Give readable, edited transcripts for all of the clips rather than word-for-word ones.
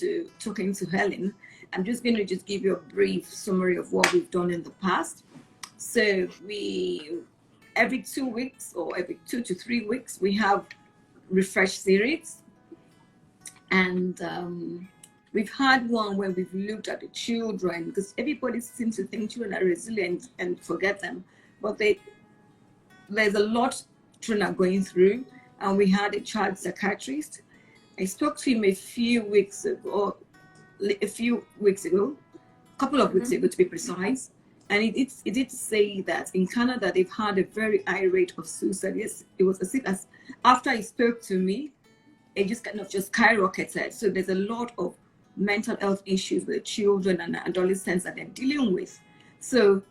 into talking to Helen, I'm just going to just give you a brief summary of what we've done in the past. So we, every 2 weeks or every 2 to 3 weeks, we have refresh series. And we've had one where we've looked at the children, because everybody seems to think children are resilient and forget them. But there's a lot children are going through. And we had a child psychiatrist. I spoke to him a couple of weeks ago to be precise. And it did say that in Canada, they've had a very high rate of suicide. Yes, it was as if after he spoke to me, it just kind of just skyrocketed. So there's a lot of mental health issues with children and adolescents that they're dealing with. So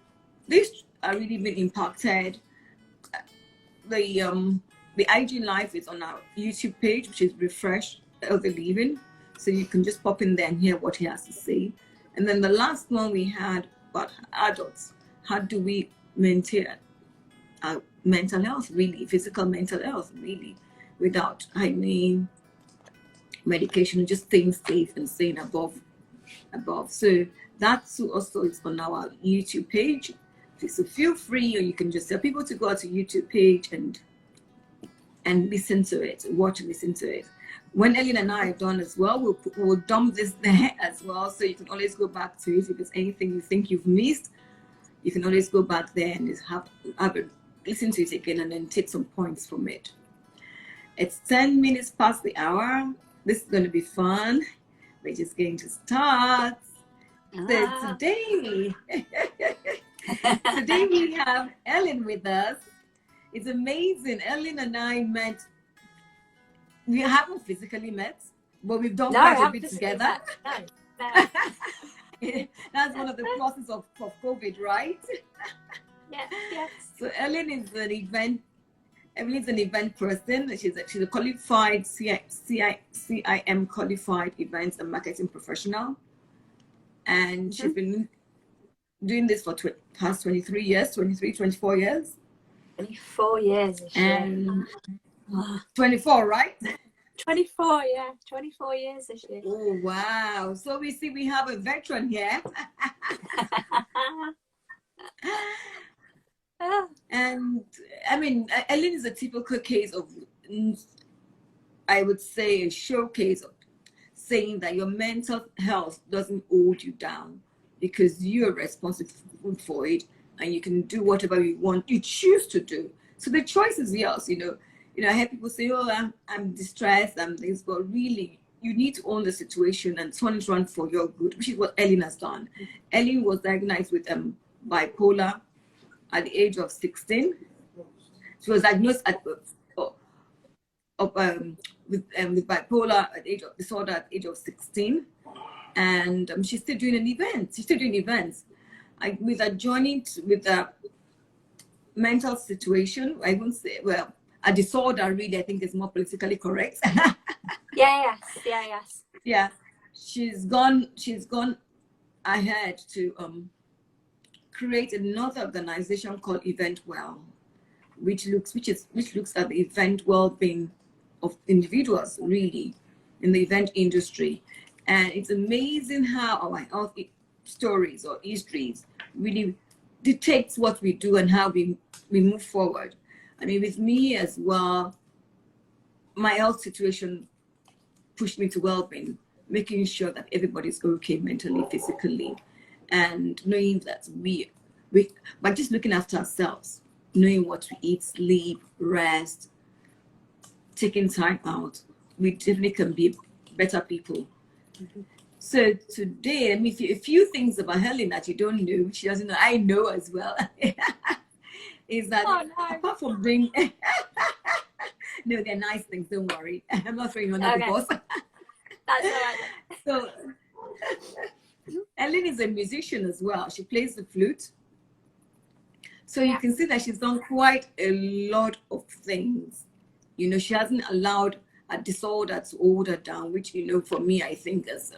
these are really being impacted. The IG Live is on our YouTube page, which is Refresh Healthy Living. So you can just pop in there and hear what he has to say. And then the last one we had about adults. How do we maintain our mental health, really, physical mental health, really, without medication, just staying safe and staying above. So that also is on our YouTube page. So feel free, or you can just tell people to go to YouTube page and listen to it, watch and listen to it. When Ellen and I are done as well, we'll dump this there as well. So you can always go back to it. If there's anything you think you've missed, you can always go back there and just listen to it again and then take some points from it. It's 10 minutes past the hour. This is going to be fun. We're just going to start. So today we have Ellen with us. It's amazing. Ellen and I met. We haven't physically met, but we've done quite a bit together. No. That's one of the pluses of COVID, right? Yes. So Ellen is an event person. She's a qualified CIM qualified events and marketing professional, and she's been doing this for past 24 years. 24 years this year. And 24, right? 24, yeah. 24 years this year. Oh, wow. So we see we have a veteran here. And I mean, Ellen is a typical case of, I would say, a showcase of saying that your mental health doesn't hold you down because you're responsible for it and you can do whatever you choose to do. So the choice is yours, you know. I hear people say, oh, I'm distressed, I'm this, but really, you need to own the situation and turn it around for your good, which is what Ellen has done. Ellen was diagnosed with bipolar at the age of 16. She was diagnosed with bipolar disorder at the age of 16. And she's still doing events. With a mental situation, I won't say, well, a disorder really, I think is more politically correct. Yes. Yeah. She's gone ahead to create another organization called Event Well, which looks at the event well-being of individuals really in the event industry. And it's amazing how our health stories or histories really dictates what we do and how we move forward. I mean, with me as well, my health situation pushed me to well-being, making sure that everybody's okay mentally, physically, and knowing that we by just looking after ourselves, knowing what we eat, sleep, rest, taking time out, we definitely can be better people. Mm-hmm. So today, let me a few things about Helen that you don't know. She doesn't know. I know as well. Is that apart from being no, they're nice things. Don't worry. I'm not throwing you under the bus. That's all right. So Helen is a musician as well. She plays the flute. So you can see that she's done quite a lot of things. She hasn't allowed a disorder to hold her down, which, for me, I think is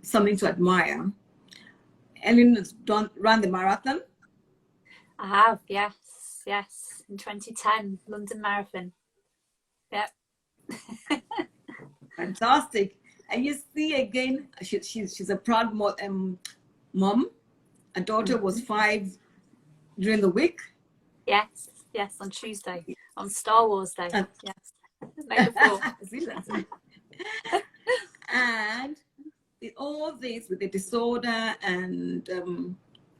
something to admire. Helen has run the marathon. I have, yes, in 2010, London Marathon. Yep. Fantastic. And you see again, she's a proud mom. A daughter was 5 during the week. Yes, yes, on Tuesday, on Star Wars Day. And, yes, May the 4th. see, and all this with the disorder and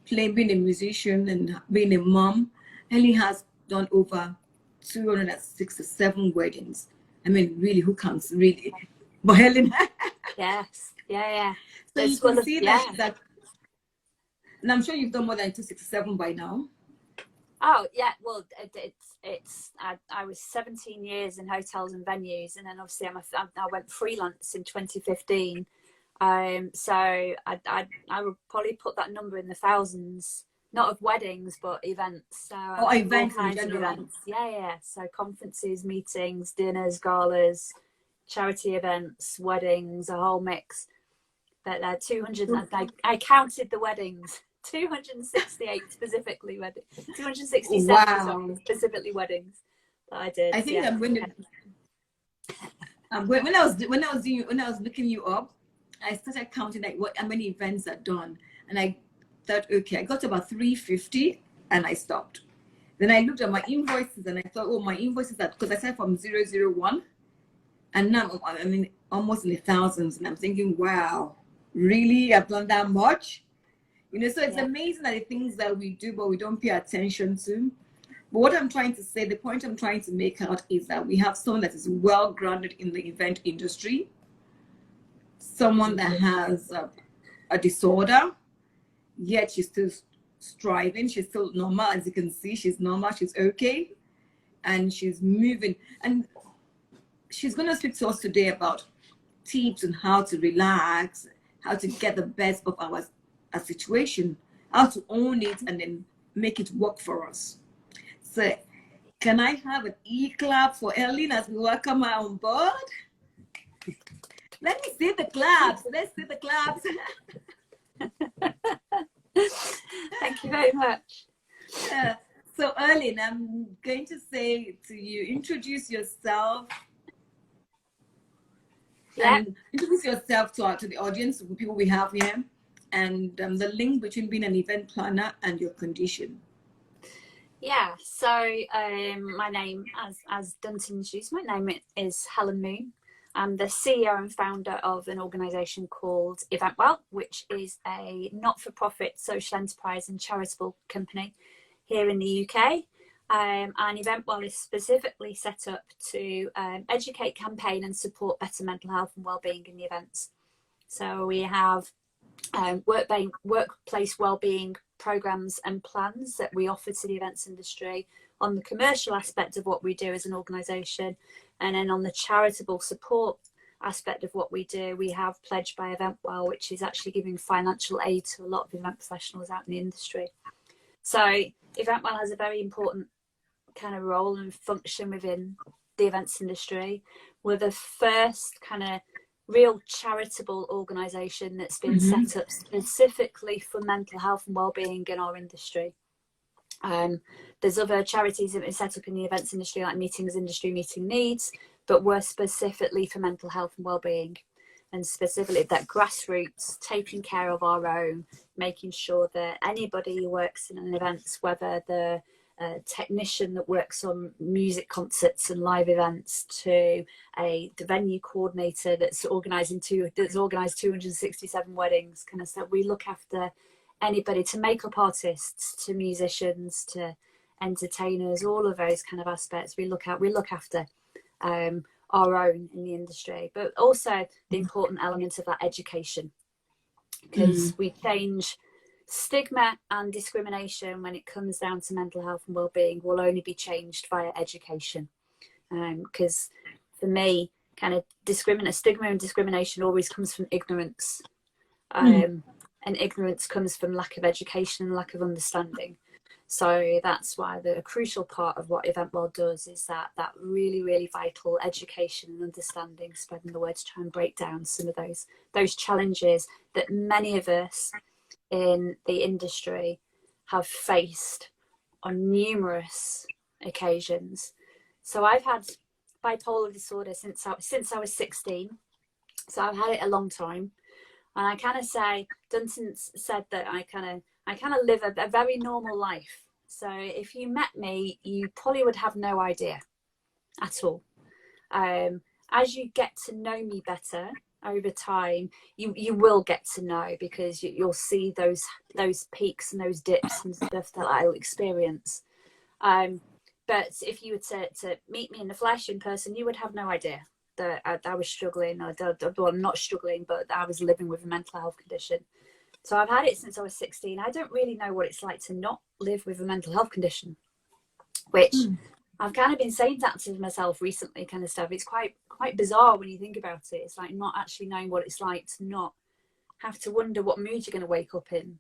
being a musician and being a mom, Ellie has done over 267 weddings. I mean, really, who counts? Really? But Helen. Yes, yeah. So you can see that, and I'm sure you've done more than 267 by now. Oh yeah, well, I was 17 years in hotels and venues, and then obviously I went freelance in 2015. So I would probably put that number in the thousands, not of weddings, but events. So events all kinds in of general. events. Yeah. So conferences, meetings, dinners, galas, charity events, weddings, a whole mix. But 200. I counted the weddings. 268 specifically weddings. 267 wow. specifically weddings that I did. I think I'm going to. When I was looking you up, I started counting like how many events I'd done, and I thought, okay, I got to about 350, and I stopped. Then I looked at my invoices, and I thought, oh, my invoices are, because I started from 001, and now I mean almost in the thousands, and I'm thinking, wow, really, I've done that much, you know? So it's amazing that the things that we do, but we don't pay attention to. But what I'm trying to say, the point I'm trying to make out is that we have someone that is well grounded in the event industry, someone that has a disorder, yet she's still striving. She's still normal, as you can see. She's normal. She's okay, and she's moving. And she's going to speak to us today about tips on how to relax, how to get the best of our situation, how to own it, and then make it work for us. So, can I have an e-clap for Ellen as we welcome her on board? Let me see the claps. Let's see the claps. Thank you very much. So, Ellen, I'm going to say to you, introduce yourself. Yeah. And introduce yourself to the audience, the people we have here, and the link between being an event planner and your condition. Yeah, so my name, as Duntan introduced, my name is Helen Moon. I'm the CEO and founder of an organisation called Eventwell, which is a not-for-profit social enterprise and charitable company here in the UK. And Eventwell is specifically set up to educate, campaign and support better mental health and wellbeing in the events. So we have workplace wellbeing programs and plans that we offer to the events industry on the commercial aspect of what we do as an organisation, and then on the charitable support aspect of what we do, we have Pledged by Eventwell, which is actually giving financial aid to a lot of event professionals out in the industry. So Eventwell has a very important kind of role and function within the events industry. We're the first kind of real charitable organisation that's been set up specifically for mental health and wellbeing in our industry. There's other charities that have been set up in the events industry, like Meetings Industry, Meeting Needs, but we're specifically for mental health and wellbeing, and specifically that grassroots, taking care of our own, making sure that anybody who works in an event, whether the technician that works on music concerts and live events, to the venue coordinator that's organised 267 weddings, kind of stuff. We look after anybody, to makeup artists, to musicians, to entertainers, all of those kind of aspects. We look after our own in the industry, but also the important element of that education, because we change stigma and discrimination when it comes down to mental health and well-being will only be changed via education. Because for me, kind of stigma and discrimination always comes from ignorance, and ignorance comes from lack of education and lack of understanding. So that's why the crucial part of what Eventwell does is that really, really vital education and understanding, spreading the word to try and break down some of those challenges that many of us in the industry have faced on numerous occasions. So I've had bipolar disorder since I was 16. So I've had it a long time. And I kind of say, Duntan said that I kind of live a very normal life. So if you met me, you probably would have no idea at all. As you get to know me better over time, you will get to know, because you'll see those peaks and those dips and stuff that I'll experience. But if you were to meet me in the flesh, in person, you would have no idea that I was struggling, well, not struggling, but I was living with a mental health condition. So I've had it since I was 16. I don't really know what it's like to not live with a mental health condition, which I've kind of been saying that to myself recently, kind of stuff. It's quite bizarre when you think about it. It's like not actually knowing what it's like to not have to wonder what mood you're going to wake up in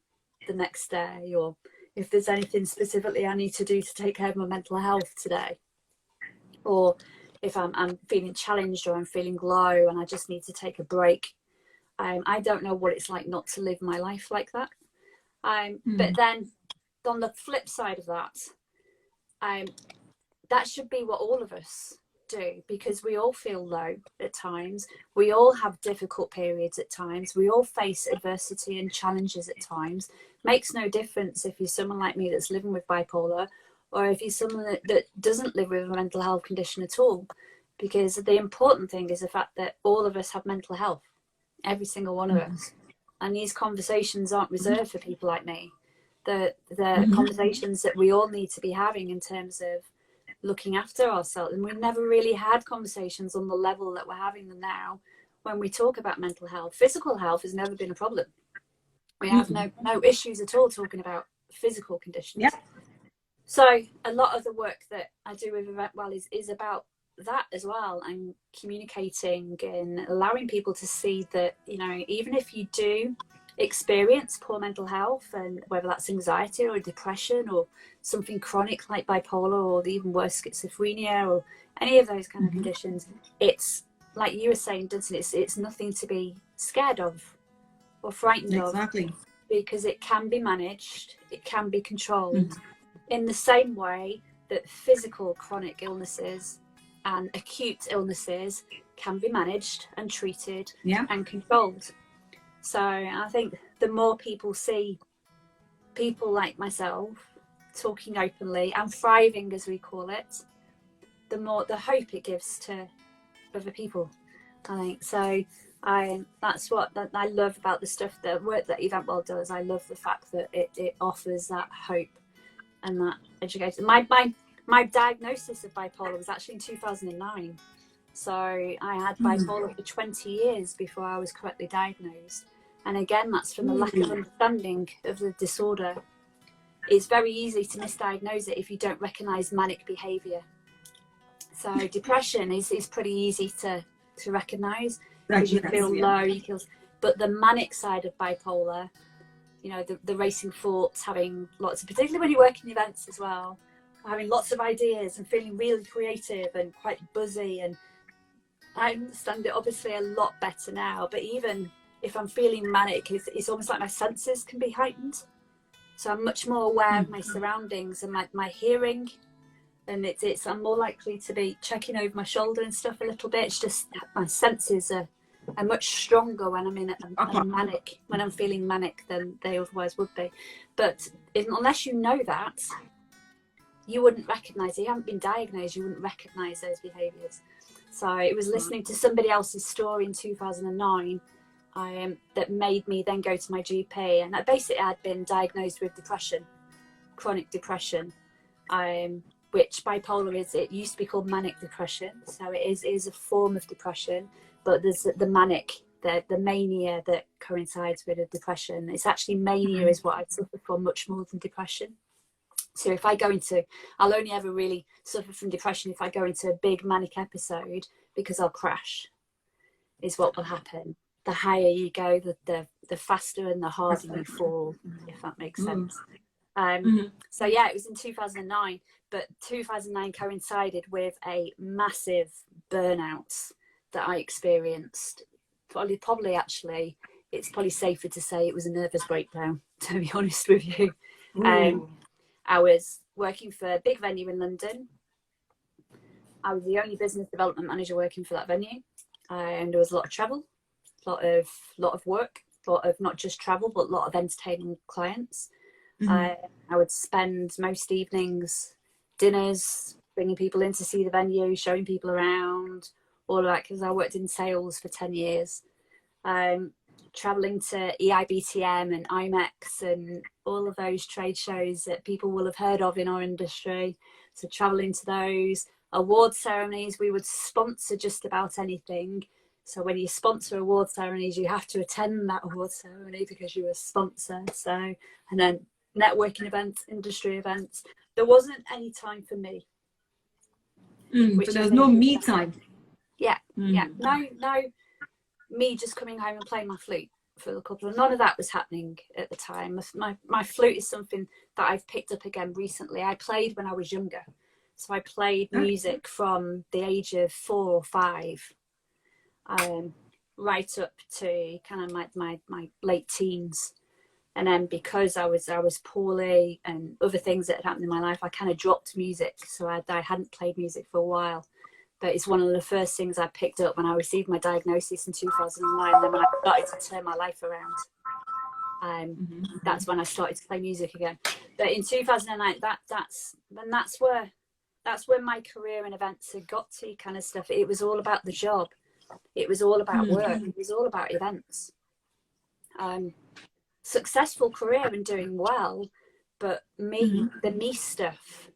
the next day, or if there's anything specifically I need to do to take care of my mental health today, or if I'm feeling challenged or I'm feeling low and I just need to take a break. I don't know what it's like not to live my life like that. But then on the flip side of that, that should be what all of us do, because we all feel low at times. We all have difficult periods at times. We all face adversity and challenges at times. Makes no difference if you're someone like me that's living with bipolar, or if you're someone that doesn't live with a mental health condition at all, because the important thing is the fact that all of us have mental health, every single one of us. And these conversations aren't reserved for people like me. The conversations that we all need to be having in terms of looking after ourselves. And we've never really had conversations on the level that we're having them now when we talk about mental health. Physical health has never been a problem. We have no issues at all talking about physical conditions. Yeah. So a lot of the work that I do with Event Well is about that as well, and communicating and allowing people to see that, you know, even if you do experience poor mental health, and whether that's anxiety or depression or something chronic like bipolar, or even worse, schizophrenia, or any of those kind of conditions, it's like you were saying, Duntan, it's nothing to be scared of or frightened of, because it can be managed, it can be controlled in the same way that physical chronic illnesses and acute illnesses can be managed and treated and controlled. So I think the more people see people like myself talking openly and thriving, as we call it, the more the hope it gives to other people, I think. So that's what I love about the work that Event Well does. I love the fact that it offers that hope and that education. My diagnosis of bipolar was actually in 2009. So I had bipolar for 20 years before I was correctly diagnosed. And again, that's from the lack of understanding of the disorder. It's very easy to misdiagnose it if you don't recognise manic behaviour. So depression is pretty easy to recognise, because you feel low, but the manic side of bipolar, you know, the racing thoughts, having lots of, particularly when you work in events as well, having lots of ideas and feeling really creative and quite buzzy. And I understand it obviously a lot better now, but even if I'm feeling manic, it's almost like my senses can be heightened. So I'm much more aware of my surroundings and my hearing, and I'm more likely to be checking over my shoulder and stuff a little bit. It's just my senses are much stronger when I'm in a manic, when I'm feeling manic, than they otherwise would be. But unless you know that, you wouldn't recognise it. You haven't been diagnosed, you wouldn't recognise those behaviours. So it was listening to somebody else's story in 2009 that made me then go to my GP. And basically I'd been diagnosed with depression, chronic depression, which bipolar is. It used to be called manic depression. So it is a form of depression, but there's the manic, the mania that coincides with a depression. It's actually mania is what I suffer from much more than depression. So if I go into, I'll only ever really suffer from depression if I go into a big manic episode, because I'll crash, is what will happen. The higher you go, the faster and the harder you fall, if that makes sense. So yeah, it was in 2009, but 2009 coincided with a massive burnout that I experienced. Probably actually, it's probably safer to say it was a nervous breakdown, to be honest with you. I was working for a big venue in London. I was the only business development manager working for that venue, and there was a lot of travel. lot of work, a lot of not just travel, but a lot of entertaining clients. Mm-hmm. I would spend most evenings, dinners, bringing people in to see the venue, showing people around, all of that, because I worked in sales for 10 years. Traveling to EIBTM and IMEX and all of those trade shows that people will have heard of in our industry. So traveling to those award ceremonies, we would sponsor just about anything. So when you sponsor award ceremonies, you have to attend that award ceremony because you're a sponsor. So, and then networking events, industry events. There wasn't any time for me. So there was no me time. Yeah, yeah. No, me just coming home and playing my flute for a couple of, none of that was happening at the time. My flute is something that I've picked up again recently. I played when I was younger. So I played music from the age of 4 or 5, right up to kind of my late teens. And then because I was poorly and other things that had happened in my life, I kind of dropped music. So I hadn't played music for a while. But it's one of the first things I picked up when I received my diagnosis in 2009. Then when I started to turn my life around, that's when I started to play music again. But in 2009, that's where my career in events had got to, kind of stuff. It was all about the job. It was all about work. It was all about events. Successful career and doing well, but the me stuff,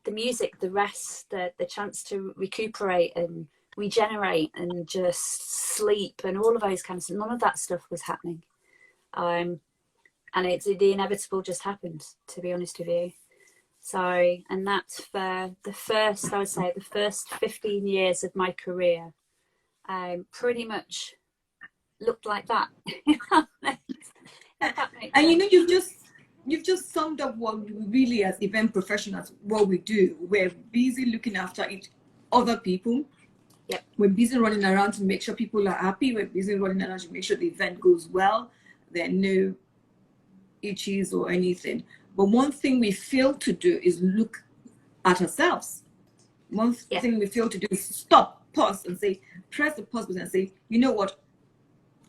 the music, the rest, the chance to recuperate and regenerate and just sleep and all of those kinds of, none of that stuff was happening. And the inevitable just happened, to be honest with you. So, and that's for the first 15 years of my career, pretty much looked like that. And you know, you've just summed up what we really, as event professionals, what we do. We're busy looking after other people. Yep. We're busy running around to make sure people are happy. We're busy running around to make sure the event goes well. There are no issues or anything. But one thing we fail to do is look at ourselves. One thing we fail to do is stop, pause, and say, press the pause button and say, you know what?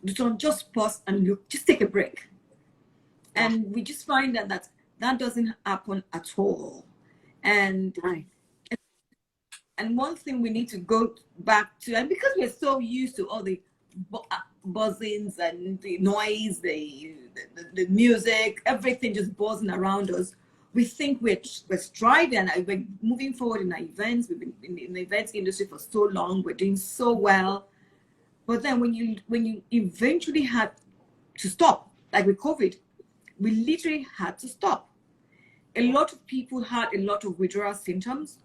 Just pause and look, just take a break. And we just find that doesn't happen at all. And one thing we need to go back to, and because we're so used to all the buzzings and the noise, the music, everything just buzzing around us, we think we're striving and we're moving forward in our events. We've been in the events industry for so long. We're doing so well. But then when you eventually had to stop, like with COVID, we literally had to stop. A lot of people had a lot of withdrawal symptoms,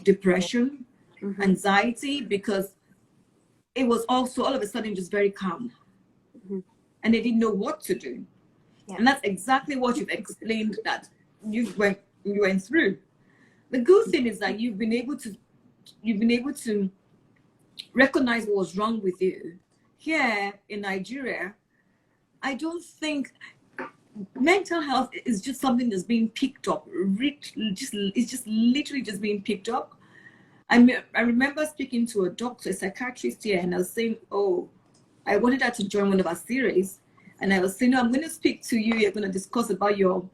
depression, anxiety, because it was also all of a sudden just very calm. And they didn't know what to do. Yeah. And that's exactly what you've explained that you went through. The good thing is that you've been able to recognize what was wrong with you. Here in Nigeria, I don't think mental health is just something that's being picked up. It's just literally just being picked up. I remember speaking to a doctor, a psychiatrist here, and I was saying, I wanted her to join one of our series. And I was saying, no, I'm going to speak to you. You're going to discuss about your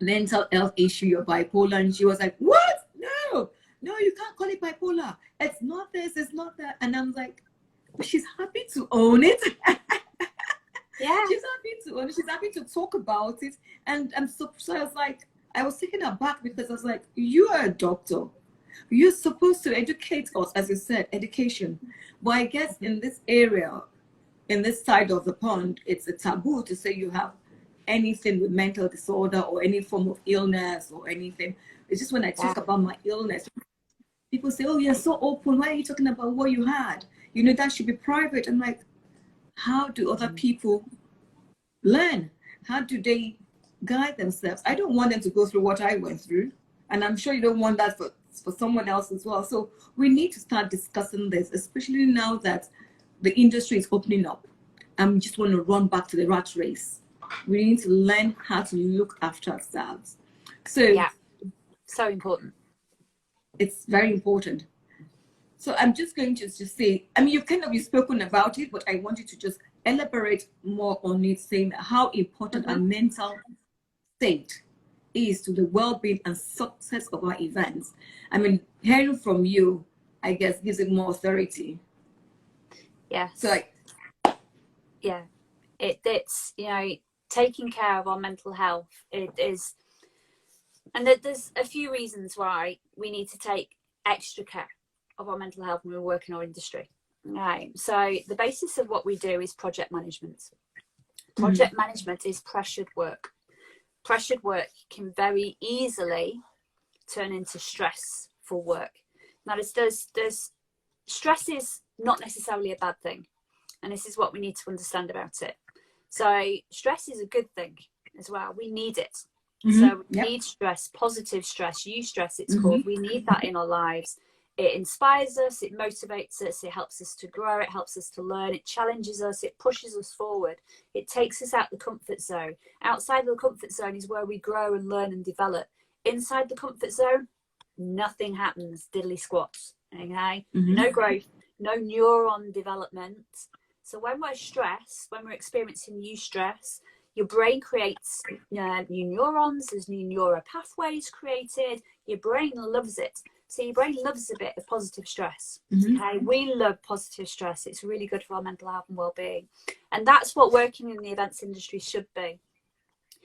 mental health issue, your bipolar. And she was like, what? No, you can't call it bipolar. It's not this, it's not that. And I'm like, she's happy to own it. Yeah. She's happy to own it. She's happy to talk about it. And so I was like, I was taken aback because I was like, you are a doctor. You're supposed to educate us, as you said, education. But I guess in this area, in this side of the pond, it's a taboo to say you have anything with mental disorder or any form of illness or anything. It's just when I talk about my illness, people say, oh, you're so open. Why are you talking about what you had? You know, that should be private. I'm like, how do other people learn? How do they guide themselves? I don't want them to go through what I went through. And I'm sure you don't want that for someone else as well. So we need to start discussing this, especially now that the industry is opening up. And we just want to run back to the rat race. We need to learn how to look after ourselves. So yeah, so important. It's very important. So I'm just going to just say, I mean, you've spoken about it, but I want you to just elaborate more on it, saying how important our mental state is to the well-being and success of our events. I mean, hearing from you, I guess, gives it more authority. Yes. So yeah, it's, you know, taking care of our mental health, it is, and there's a few reasons why we need to take extra care of our mental health when we work in our industry. Right. So the basis of what we do is project management. Project management is pressured work. Pressured work can very easily turn into stressful work. Now, there's stress is not necessarily a bad thing, and this is what we need to understand about it. So stress is a good thing as well. We need it. So we need stress, positive stress, eustress it's called. We need that in our lives. It inspires us, it motivates us, it helps us to grow, it helps us to learn, it challenges us, it pushes us forward, it takes us out the comfort zone. Outside of the comfort zone is where we grow and learn and develop. Inside the comfort zone, nothing happens, diddly squats, okay? No growth, no neuron development. So when we're stressed, when we're experiencing eustress, your brain creates new neurons, there's new neural pathways created, your brain loves it. So your brain loves a bit of positive stress. Okay, we love positive stress. It's really good for our mental health and well-being, and that's what working in the events industry should be.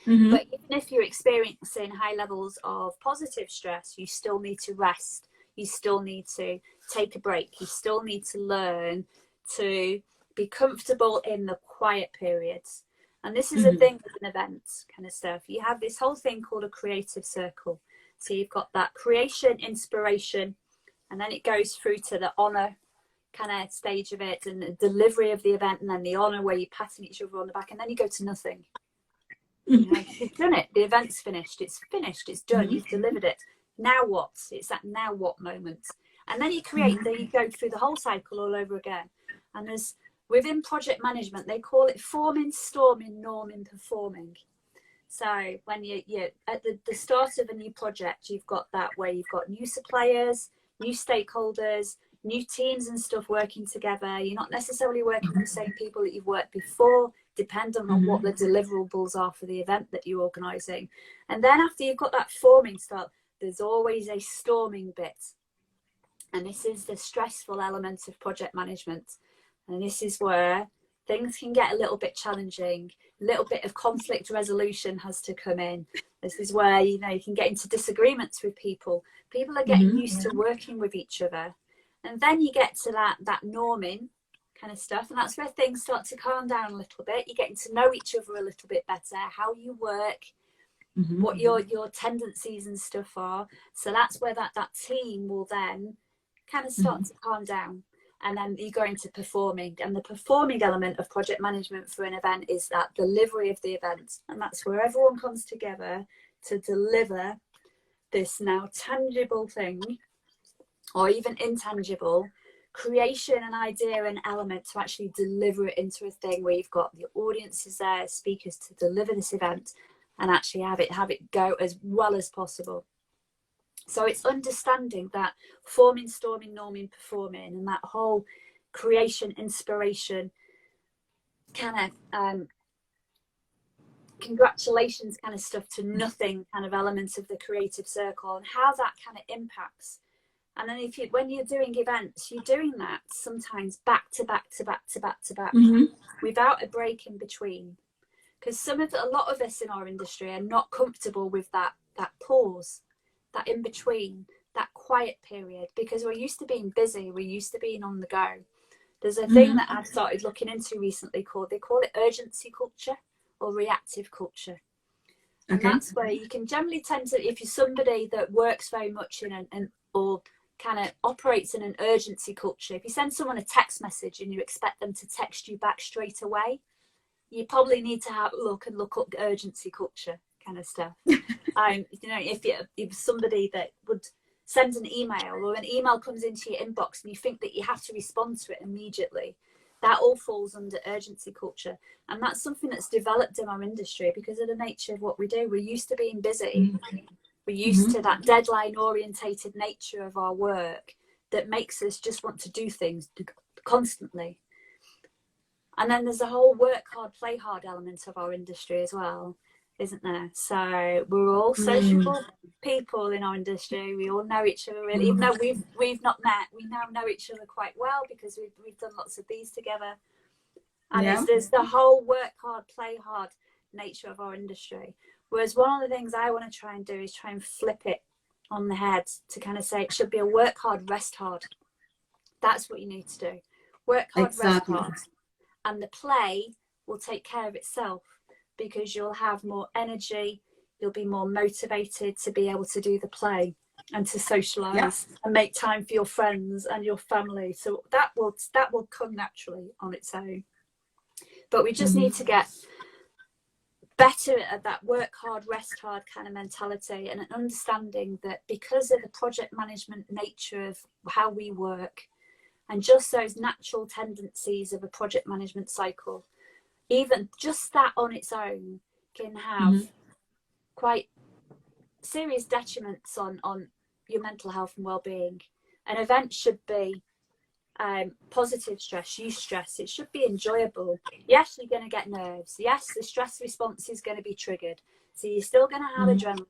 But even if you're experiencing high levels of positive stress, you still need to rest. You still need to take a break. You still need to learn to be comfortable in the quiet periods. And this is a thing with an event kind of stuff. You have this whole thing called a creative circle. So you've got that creation, inspiration, and then it goes through to the honor kind of stage of it and the delivery of the event, and then the honor where you're patting each other on the back, and then you go to nothing. You know, you've done it. The event's finished. It's finished. It's done. You've delivered it. Now what? It's that now what moment. And then you create, then you go through the whole cycle all over again. And there's, within project management, they call it forming, storming, norming, performing. So when you're at the start of a new project, you've got that where you've got new suppliers, new stakeholders, new teams and stuff working together. You're not necessarily working with the same people that you've worked before, dependent on what the deliverables are for the event that you're organising. And then after you've got that forming start, there's always a storming bit. And this is the stressful element of project management. And this is where things can get a little bit challenging. A little bit of conflict resolution has to come in. This is where, you know, you can get into disagreements with people. People are getting used to working with each other. And then you get to that norming kind of stuff. And that's where things start to calm down a little bit. You're getting to know each other a little bit better, how you work, what your tendencies and stuff are. So that's where that team will then kind of start to calm down. And then you go into performing. And the performing element of project management for an event is that delivery of the event. And that's where everyone comes together to deliver this now tangible thing, or even intangible, creation, an idea, an element to actually deliver it into a thing where you've got the audiences there, speakers to deliver this event and actually have it go as well as possible. So it's understanding that forming, storming, norming, performing, and that whole creation, inspiration, kind of congratulations kind of stuff to nothing kind of elements of the creative circle, and how that kind of impacts. And then when you're doing events, you're doing that sometimes back to back to back to back to back, without a break in between. Because a lot of us in our industry are not comfortable with that pause, that in between, that quiet period, because we're used to being busy, we're used to being on the go. There's a thing that I've started looking into recently they call it urgency culture or reactive culture. And that's where you can generally tend to, if you're somebody that works very much in or kind of operates in an urgency culture, if you send someone a text message and you expect them to text you back straight away, you probably need to have a look up urgency culture kind of stuff. You know, if you're somebody that would send an email, or an email comes into your inbox and you think that you have to respond to it immediately, that all falls under urgency culture. And that's something that's developed in our industry because of the nature of what we do. We're used to being busy. We're used to that deadline orientated nature of our work, that makes us just want to do things constantly. And then there's the whole work hard, play hard element of our industry as well, isn't there? So we're all sociable people in our industry. We all know each other really, even though we've not met. We now know each other quite well because we've done lots of these together. And there's the whole work hard, play hard nature of our industry. Whereas one of the things I want to try and do is try and flip it on the head to kind of say it should be a work hard, rest hard. That's what you need to do. Work hard, rest hard. And the play will take care of itself because you'll have more energy, you'll be more motivated to be able to do the play and to socialize and make time for your friends and your family. So that will come naturally on its own. But we just need to get better at that work hard, rest hard kind of mentality, and an understanding that because of the project management nature of how we work and just those natural tendencies of a project management cycle, even just that on its own can have quite serious detriments on your mental health and well-being. An event should be positive stress, eustress. It should be enjoyable. Yes, you're going to get nerves. Yes, the stress response is going to be triggered. So you're still going to have adrenaline.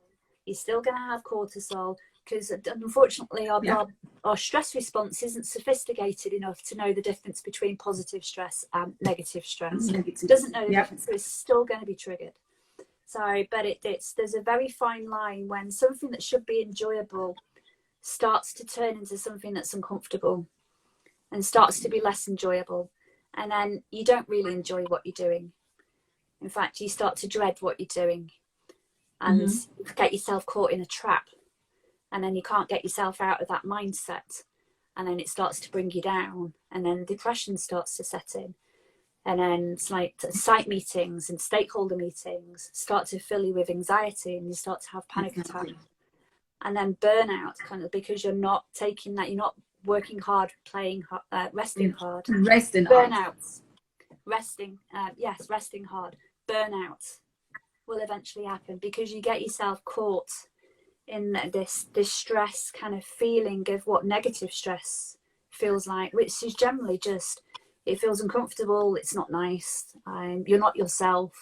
You're still going to have cortisol because unfortunately our stress response isn't sophisticated enough to know the difference between positive stress and negative stress. It doesn't know the difference, so it's still going to be triggered. So, but there's a very fine line when something that should be enjoyable starts to turn into something that's uncomfortable and starts to be less enjoyable. And then you don't really enjoy what you're doing. In fact, you start to dread what you're doing and get yourself caught in a trap. And then you can't get yourself out of that mindset. And then it starts to bring you down. And then depression starts to set in. And then it's like site meetings and stakeholder meetings start to fill you with anxiety and you start to have panic attacks. And then burnout kind of because you're not taking that, you're not working hard, playing hard, resting hard. Burnouts. Resting hard. Burnout will eventually happen because you get yourself caught in this stress kind of feeling of what negative stress feels like, which is generally just, it feels uncomfortable, it's not nice, you're not yourself,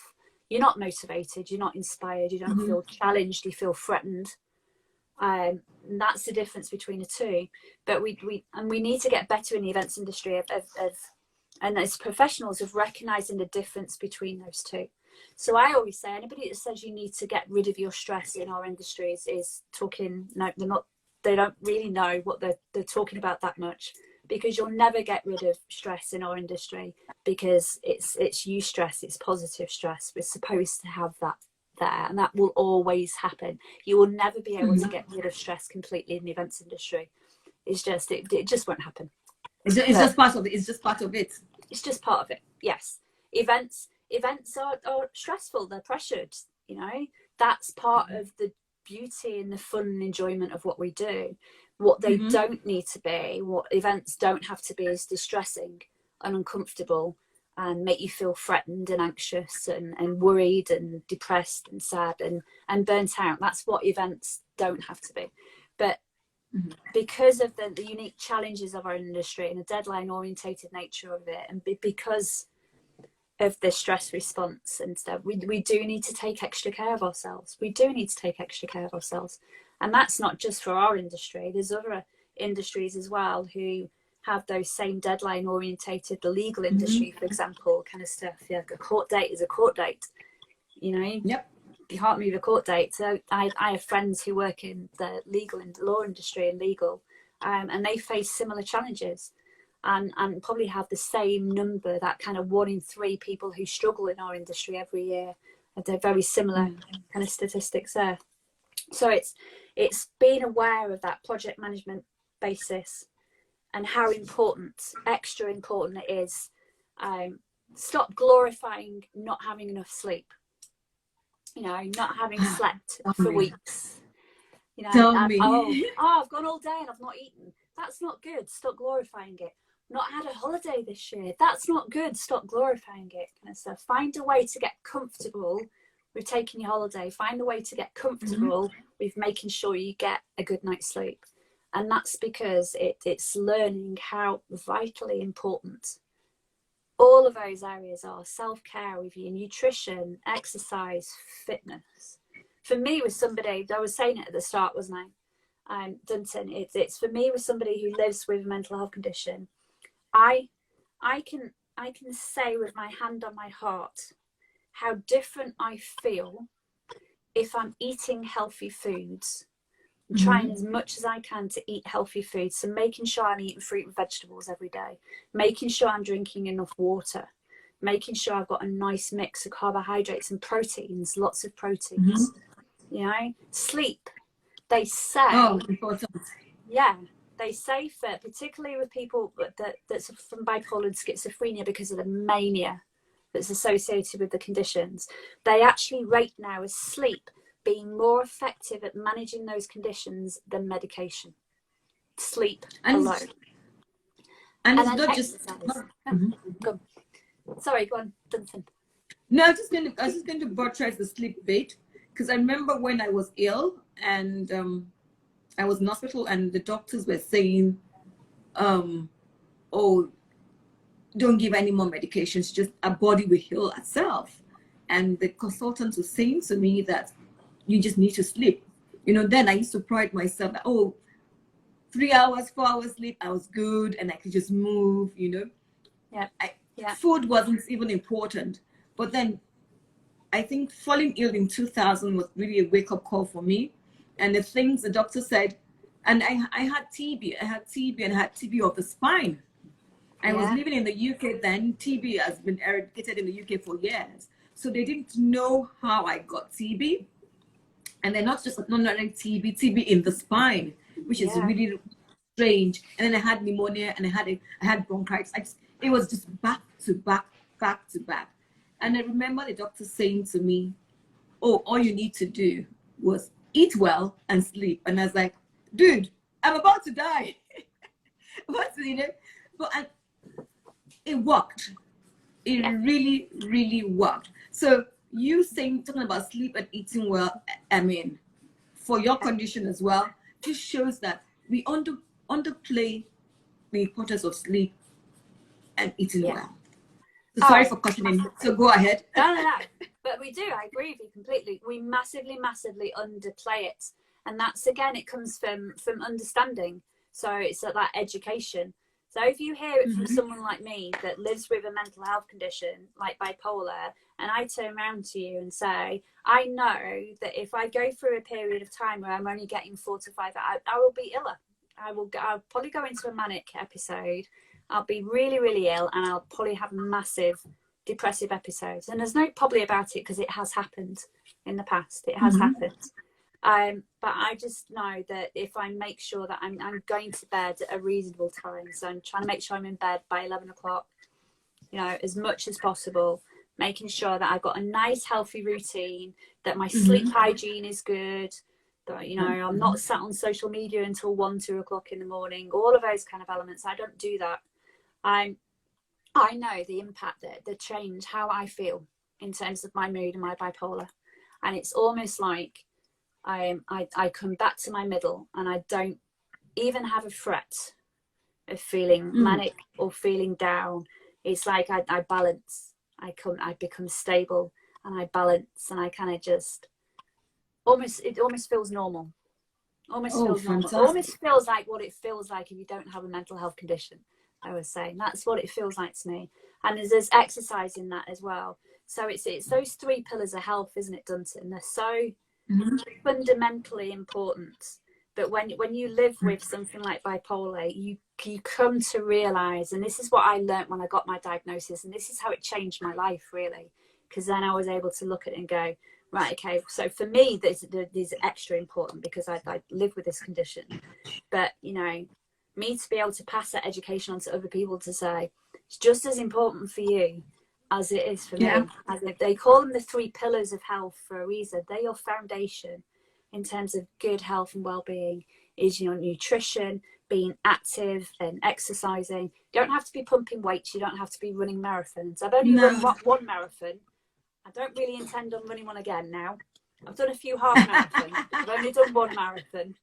you're not motivated, you're not inspired, you don't feel challenged, you feel threatened. And that's the difference between the two. But we need to get better in the events industry and as professionals of recognizing the difference between those two. So I always say anybody that says you need to get rid of your stress in our industries is talking, no, they don't really know what they're talking about that much, because you'll never get rid of stress in our industry because it's eustress, it's positive stress. We're supposed to have that there, and that will always happen. You will never be able to get rid of stress completely in the events industry. It's just it just won't happen. It's just part of it. It's just part of it. It's just part of it. Yes, events are stressful. They're pressured. You know, that's part of the beauty and the fun and enjoyment of what we do. What they don't need to be, what events don't have to be, is distressing and uncomfortable and make you feel threatened and anxious and worried and depressed and sad and burnt out. That's what events don't have to be. But because of the unique challenges of our industry and the deadline orientated nature of it, and because of the stress response and stuff, we do need to take extra care of ourselves. We do need to take extra care of ourselves. And that's not just for our industry. There's other industries as well who have those same deadline orientated, the legal industry, for example, kind of stuff. Yeah, a court date is a court date. You know, you can't move a court date. So I have friends who work in the legal and law industry and legal, and they face similar challenges and probably have the same number, that kind of 1 in 3 people who struggle in our industry every year. They're very similar kind of statistics there. So it's being aware of that project management basis and how extra important it is. Stop glorifying not having enough sleep. You know, not having slept for weeks. You know, I've gone all day and I've not eaten. That's not good. Stop glorifying it. Not had a holiday this year. That's not good. Stop glorifying it. Kind of stuff. Find a way to get comfortable with taking your holiday. Find a way to get comfortable with making sure you get a good night's sleep. And that's because it's learning how vitally important all of those areas are. Self-care with your nutrition, exercise, fitness. For me, with somebody, I was saying it at the start, wasn't I? Duntan, it's for me with somebody who lives with a mental health condition. I can say with my hand on my heart how different I feel if I'm eating healthy foods, trying as much as I can to eat healthy foods. So making sure I'm eating fruit and vegetables every day, making sure I'm drinking enough water, making sure I've got a nice mix of carbohydrates and proteins, lots of proteins. You know, sleep. They say, important. Yeah, they say for particularly with people that's from bipolar and schizophrenia, because of the mania that's associated with the conditions, they actually rate now as sleep being more effective at managing those conditions than medication. Sleep alone. And it's then not exercise. just. Sorry, go on, Duntan. No, I was just going to buttress the sleep bit, because I remember when I was ill and I was in hospital and the doctors were saying, oh, don't give any more medications, just our body will heal itself. And the consultants were saying to me that you just need to sleep. You know, then I used to pride myself that, 3 hours, 4 hours sleep, I was good and I could just move, you know. Food wasn't even important. But then I think falling ill in 2000 was really a wake-up call for me. And the things the doctor said, and I had TB. I had TB and I had TB of the spine. I was living in the UK then. TB has been eradicated in the UK for years. So they didn't know how I got TB. And they're not just not TB in the spine, which is really strange. And then I had pneumonia and I had bronchitis. It was just back to back, back to back. And I remember the doctor saying to me, all you need to do was eat well and sleep. And I was like, dude, I'm about to die. What's it? But it worked. It really, really worked. So you talking about sleep and eating well, I mean, for your condition as well, just shows that we underplay the importance of sleep and eating well. So sorry for cutting in. So go ahead. No. But we do. I agree with you completely. We massively, massively underplay it. And that's, again, it comes from understanding. So it's that education. So if you hear it from someone like me that lives with a mental health condition like bipolar, and I turn around to you and say, I know that if I go through a period of time where I'm only getting 4 to 5 hours, I will be iller. I'll probably go into a manic episode. I'll be really, really ill, and I'll probably have massive depressive episodes. And there's no probably about it, because it has happened in the past. It has happened. But I just know that if I make sure that I'm going to bed at a reasonable time, so I'm trying to make sure I'm in bed by 11 o'clock, you know, as much as possible, making sure that I've got a nice, healthy routine, that my sleep hygiene is good, that, you know, I'm not sat on social media until 1, 2 o'clock in the morning, all of those kind of elements. I don't do that. I know the impact, the change, how I feel in terms of my mood and my bipolar. And it's almost like I come back to my middle, and I don't even have a threat of feeling manic or feeling down. It's like I balance. I become stable, and I balance, and I kind of just it almost feels normal. Feels normal. Almost feels like what it feels like if you don't have a mental health condition. I was saying that's what it feels like to me. And there's exercise in that as well. So it's those 3 pillars of health, isn't it, Duntan? They're so fundamentally important. But when you live with something like bipolar, you come to realize, and this is what I learned when I got my diagnosis, and this is how it changed my life, really, because then I was able to look at it and go, right, okay, so for me, these are extra important because I live with this condition. But, you know, me to be able to pass that education on to other people, to say it's just as important for you as it is for me. As if they call them the 3 pillars of health for a reason. They're your foundation in terms of good health and well-being. Is your nutrition, being active and exercising. You don't have to be pumping weights. You don't have to be running marathons. I've only run one marathon. I don't really intend on running one again now. I've done a few half marathons. I've only done one marathon.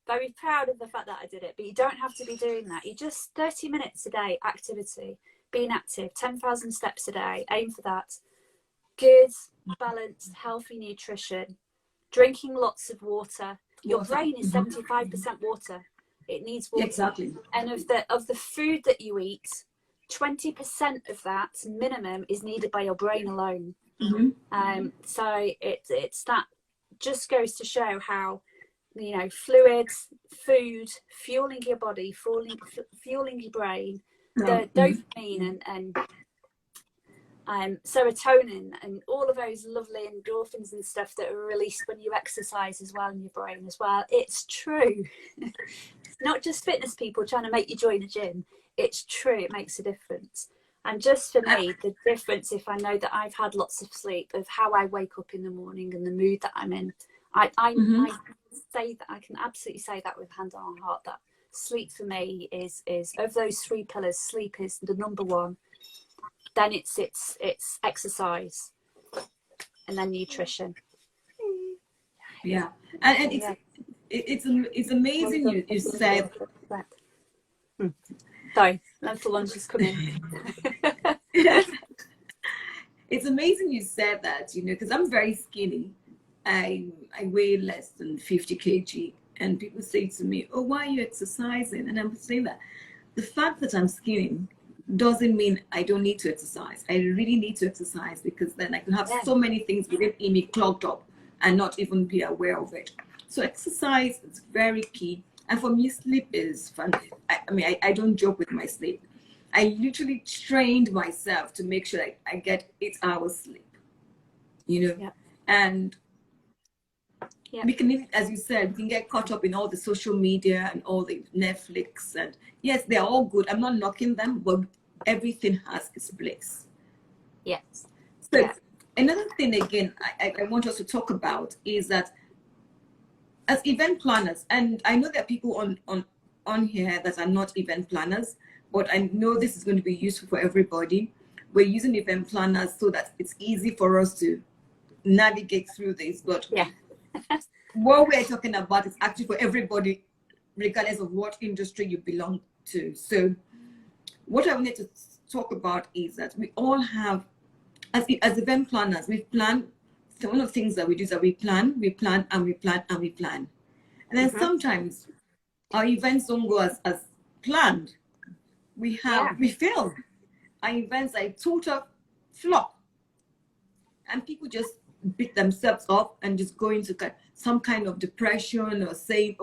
very proud of the fact that I did it. But you don't have to be doing that. You just 30 minutes a day activity, being active, 10,000 steps a day, aim for that. Good, balanced, healthy nutrition, drinking lots of water. Your brain is 75% water. It needs water. Exactly. And of the food that you eat, 20% of that minimum is needed by your brain alone. So it's that just goes to show how, you know, fluids, food, fueling your body, fueling your brain, the dopamine and serotonin and all of those lovely endorphins and stuff that are released when you exercise as well in your brain as well. It's true. It's not just fitness people trying to make you join a gym. It's true. It makes a difference. And just for me, the difference, if I know that I've had lots of sleep, of how I wake up in the morning and the mood that I'm in, I say that I can absolutely say that with hand on heart, that sleep for me is of those 3 pillars, sleep is the number one. Then it's exercise, and then nutrition. Yeah, and it's amazing you said. Sorry, mental lunch is coming. It's amazing you said that, you know, because I'm very skinny. I weigh less than 50 kg, and people say to me, "Oh, why are you exercising?" And I'm saying that the fact that I'm skinny doesn't mean I don't need to exercise. I really need to exercise, because then I can have so many things within me clogged up and not even be aware of it. So exercise is very key. And for me, sleep is fun. I don't joke with my sleep. I literally trained myself to make sure I get 8 hours sleep, you know. And we can, as you said, we can get caught up in all the social media and all the Netflix, and yes, they're all good. I'm not knocking them, but everything has its place. Yes. So another thing again I want us to talk about is that as event planners, and I know there are people on here that are not event planners, but I know this is going to be useful for everybody. We're using event planners so that it's easy for us to navigate through this. But what we're talking about is actually for everybody, regardless of what industry you belong to. So what I wanted to talk about is that we all have, as event planners, we plan. So one of the things that we do is that we plan, and we plan, and we plan. And then sometimes our events don't go as planned. We fail. Our events are total flop. And people just beat themselves up and just go into some kind of depression, or saying,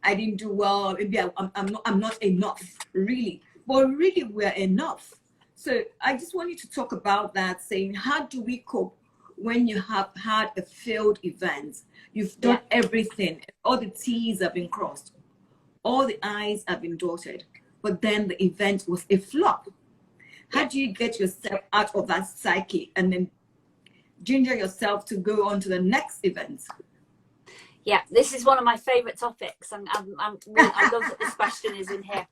I didn't do well, maybe I'm not enough, really. But really, we're enough. So I just want you to talk about that, saying, how do we cope when you have had a failed event? You've done everything, all the T's have been crossed, all the I's have been dotted, but then the event was a flop. How do you get yourself out of that psyche and then ginger yourself to go on to the next event? Yeah, this is one of my favorite topics. I love that this question is in here.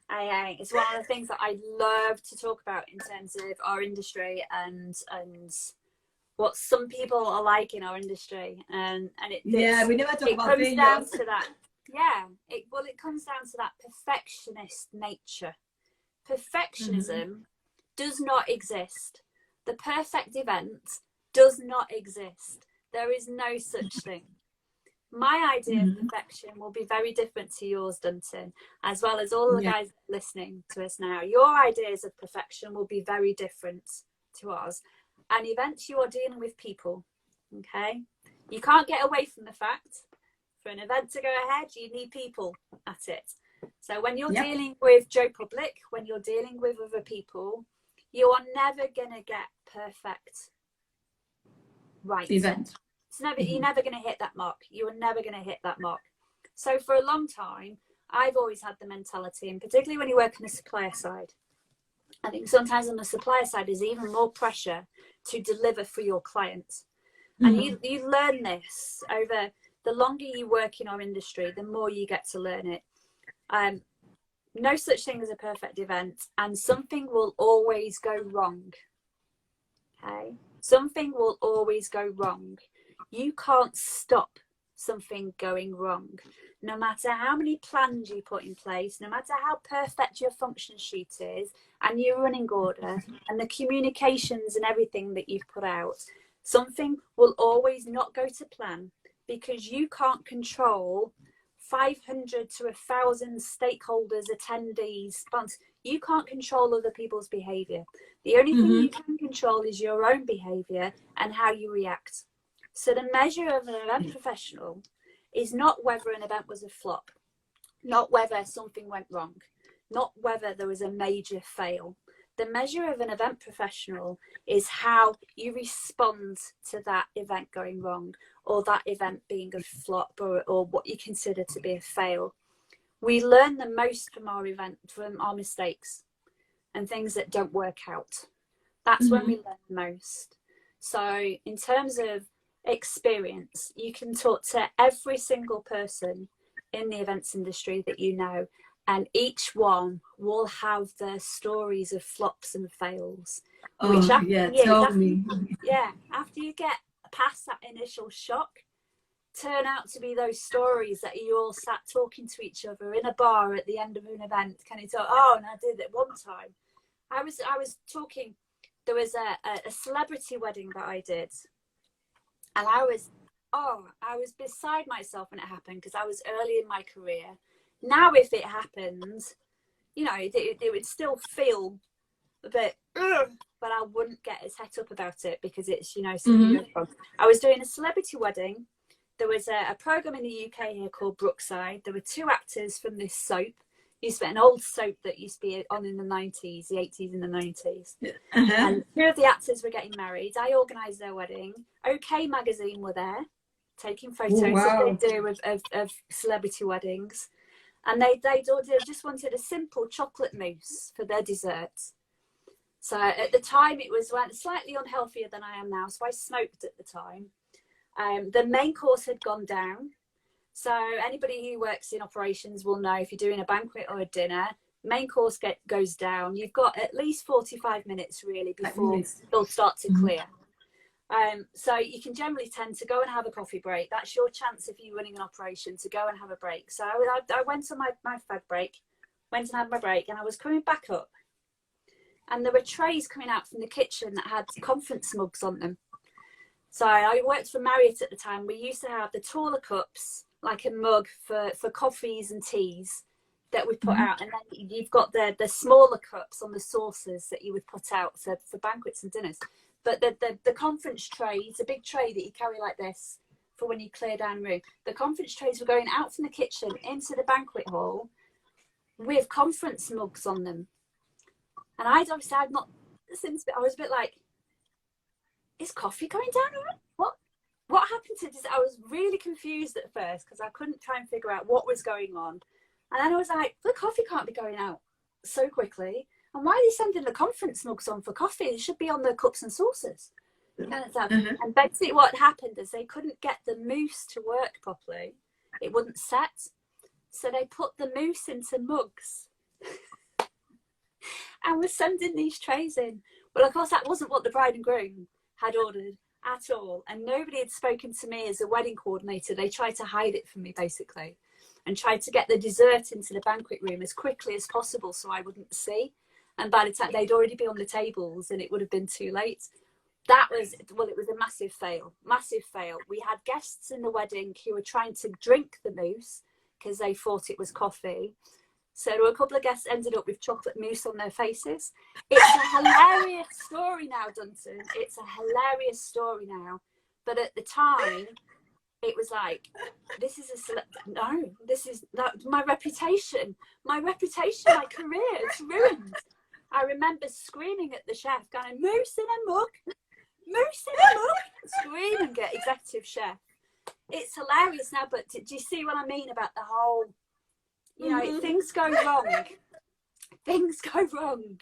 It's one of the things that I love to talk about in terms of our industry and what some people are like in our industry. And we never talk about it comes down to that. Yeah, it comes down to that perfectionist nature. Perfectionism does not exist. The perfect event does not exist. There is no such thing. My idea of perfection will be very different to yours, Duntan, as well as all the guys listening to us now. Your ideas of perfection will be very different to ours. An event, you are dealing with people, okay? You can't get away from the fact, for an event to go ahead, you need people at it. So when you're dealing with Joe Public, when you're dealing with other people, you are never going to get perfect event. You're never going to hit that mark. You are never going to hit that mark. So for a long time, I've always had the mentality, and particularly when you work on the supplier side, I think sometimes on the supplier side is even more pressure to deliver for your clients. And you learn this over the longer you work in our industry, the more you get to learn it. No such thing as a perfect event, and something will always go wrong. Okay? Something will always go wrong. You can't stop something going wrong. No matter how many plans you put in place, no matter how perfect your function sheet is and your running order and the communications and everything that you've put out, something will always not go to plan, because you can't control 500 to 1,000 stakeholders, attendees, sponsors. You can't control other people's behavior. The only thing you can control is your own behavior and how you react. So the measure of an event professional is not whether an event was a flop, not whether something went wrong, not whether there was a major fail. The measure of an event professional is how you respond to that event going wrong, or that event being a flop, or what you consider to be a fail. We learn the most from our mistakes and things that don't work out. That's when we learn the most. So in terms of experience, you can talk to every single person in the events industry that you know, and each one will have their stories of flops and fails. After you get past that initial shock, turn out to be those stories that you all sat talking to each other in a bar at the end of an event. Can you talk? Oh, and I did it one time. I was talking. There was a celebrity wedding that I did, and I was beside myself when it happened, because I was early in my career. Now, if it happened, you know, it would still feel a bit, but I wouldn't get as het up about it, because it's, you know, something I was doing a celebrity wedding. There was a program in the UK here called Brookside. There were two actors from this soap. Used to be an old soap that used to be on in the 90s, the 80s and the 90s. And two of the actors were getting married. I organised their wedding. OK Magazine were there, taking photos that they do of celebrity weddings. And they just wanted a simple chocolate mousse for their dessert. So at the time, it was slightly unhealthier than I am now. So I smoked at the time. The main course had gone down. So anybody who works in operations will know, if you're doing a banquet or a dinner, main course goes down. You've got at least 45 minutes really before they'll start to clear. So you can generally tend to go and have a coffee break. That's your chance, if you're running an operation, to go and have a break. So I went on my fag break, went and had my break, and I was coming back up, and there were trays coming out from the kitchen that had conference mugs on them. So I worked for Marriott at the time. We used to have the taller cups, like a mug for coffees and teas that we put out. And then you've got the smaller cups on the saucers that you would put out for banquets and dinners. But the conference tray, it's a big tray that you carry like this for when you clear down a room. The conference trays were going out from the kitchen into the banquet hall with conference mugs on them. And I was a bit like, is coffee going down? What happened to this? I was really confused at first, because I couldn't try and figure out what was going on. And then I was like, the coffee can't be going out so quickly. And why are they sending the conference mugs on for coffee? It should be on the cups and saucers. And basically what happened is they couldn't get the mousse to work properly. It wouldn't set. So they put the mousse into mugs and were sending these trays in. Well, of course, that wasn't what the bride and groom had ordered at all. And nobody had spoken to me as a wedding coordinator. They tried to hide it from me, basically, and tried to get the dessert into the banquet room as quickly as possible so I wouldn't see. And by the time they'd already be on the tables, and it would have been too late. It was a massive fail. We had guests in the wedding who were trying to drink the mousse because they thought it was coffee. So a couple of guests ended up with chocolate mousse on their faces. It's a hilarious story now, Duntan. It's a hilarious story now. But at the time, it was like, this is my reputation, my career, it's ruined. I remember screaming at the chef, going, mousse in a mug, screaming at executive chef. It's hilarious now, but do you see what I mean about the whole, you know, things go wrong.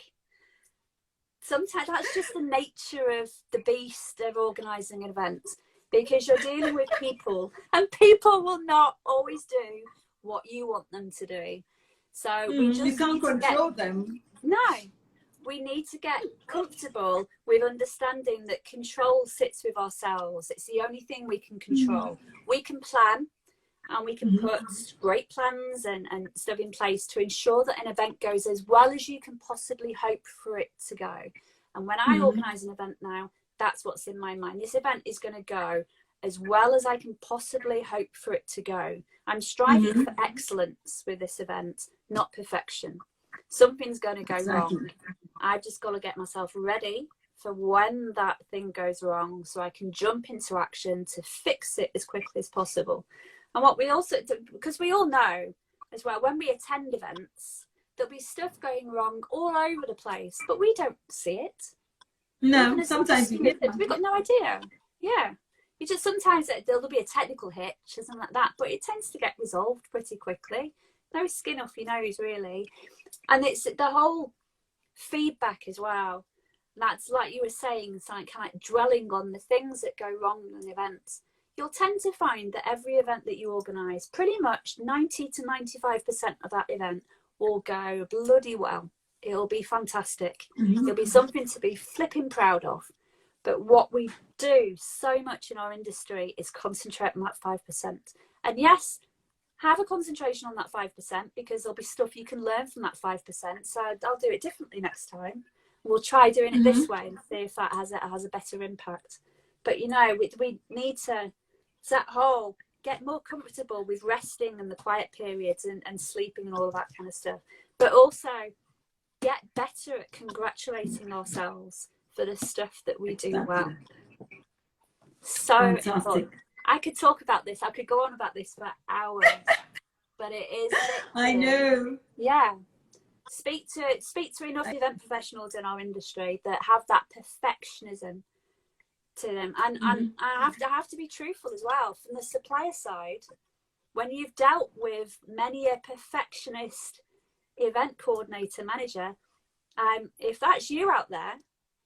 Sometimes that's just the nature of the beast of organising an event, because you're dealing with people, and people will not always do what you want them to do. So we just you can't control them. No, we need to get comfortable with understanding that control sits with ourselves. It's the only thing we can control. We can plan, and we can put great plans and stuff in place to ensure that an event goes as well as you can possibly hope for it to go. And when I organise an event now, that's what's in my mind. This event is going to go as well as I can possibly hope for it to go. I'm striving for excellence with this event, not perfection. Something's going to go wrong. I've just got to get myself ready for when that thing goes wrong, so I can jump into action to fix it as quickly as possible. And what we also do, because we all know as well, when we attend events, there'll be stuff going wrong all over the place, but we don't see it. No, sometimes we've got no idea. Yeah. You just sometimes there'll be a technical hitch or something like that, but it tends to get resolved pretty quickly. No skin off your nose, really. And it's the whole feedback as well. That's like you were saying, it's like kind of dwelling on the things that go wrong in an event. You'll tend to find that every event that you organise, pretty much 90 to 95% of that event will go bloody well. It'll be fantastic. It'll be something to be flipping proud of. But what we do so much in our industry is concentrate on that 5%. And yes, have a concentration on that 5%, because there'll be stuff you can learn from that 5%. So I'll do it differently next time. We'll try doing it this way and see if that has a better impact. But, you know, we need to, that whole, get more comfortable with resting and the quiet periods and sleeping and all of that kind of stuff. But also get better at congratulating ourselves for the stuff that we do well. So important. I could talk about this. I could go on about this for hours, but it is. I know. Yeah. Speak to enough event professionals in our industry that have that perfectionism to them, and I have to be truthful as well. From the supplier side, when you've dealt with many a perfectionist event coordinator manager, if that's you out there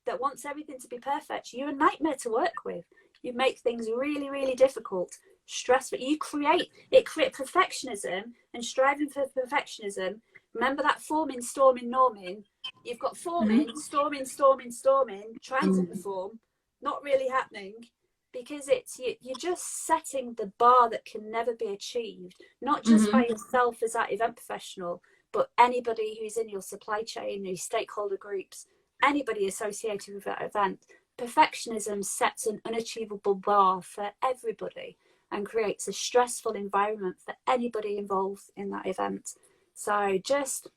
that wants everything to be perfect, you're a nightmare to work with. You make things really, really difficult, stressful. You create perfectionism and striving for perfectionism. Remember that forming, storming, norming. You've got forming, storming, trying to perform, not really happening, because you're just setting the bar that can never be achieved, not just by yourself as that event professional, but anybody who's in your supply chain, your stakeholder groups, anybody associated with that event. Perfectionism sets an unachievable bar for everybody and creates a stressful environment for anybody involved in that event. So just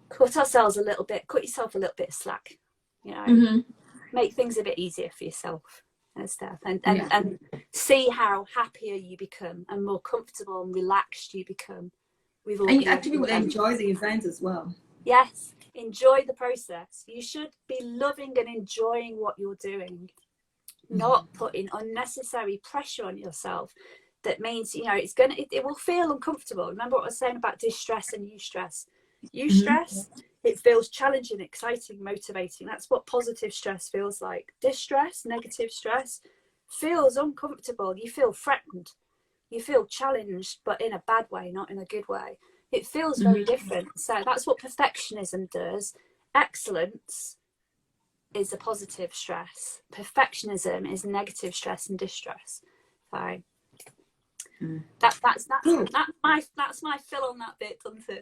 cut yourself a little bit of slack, you know, make things a bit easier for yourself and stuff, and see how happier you become and more comfortable and relaxed you become. And you actually will enjoy the event as well. Yes, enjoy the process. You should be loving and enjoying what you're doing, not putting unnecessary pressure on yourself. That means, you know, it will feel uncomfortable. Remember what I was saying about distress and eustress. Eustress, it feels challenging, exciting, motivating. That's what positive stress feels like. Distress, negative stress, feels uncomfortable. You feel threatened. You feel challenged, but in a bad way, not in a good way. It feels very different. So that's what perfectionism does. Excellence is a positive stress. Perfectionism is negative stress and distress. So that's my fill on that bit, Duntan.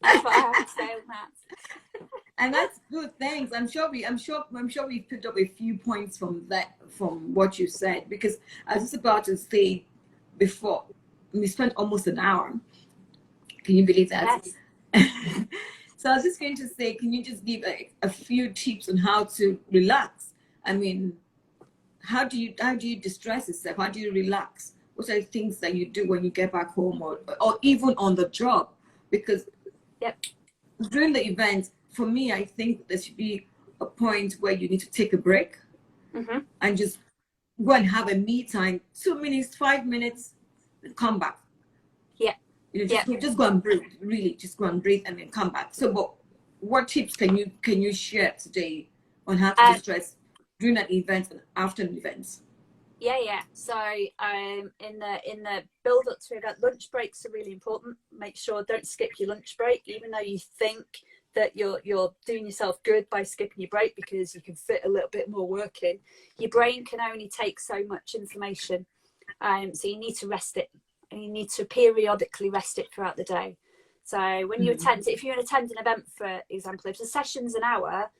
That's what I have to say on that. And that's good. Thanks. I'm sure we picked up a few points from what you said, because I was just about to say before, we spent almost an hour. Can you believe that? Yes. So I was just going to say, can you just give a few tips on how to relax? I mean, how do you distress yourself? How do you relax? What are the things that you do when you get back home, or even on the job? Because during the event, for me, I think there should be a point where you need to take a break and just go and have a me time, 2 minutes, 5 minutes, come back. You know, just go and breathe. Really, just go and breathe and then come back. So, but what tips can you share today on how to distress during an event and after an event? So in the build up to that, lunch breaks are really important. Make sure don't skip your lunch break, even though you think that you're doing yourself good by skipping your break because you can fit a little bit more work in. Your brain can only take so much information, so you need to rest it, and you need to periodically rest it throughout the day. So when you attend, if you attend an event, for example, if the session's an hour,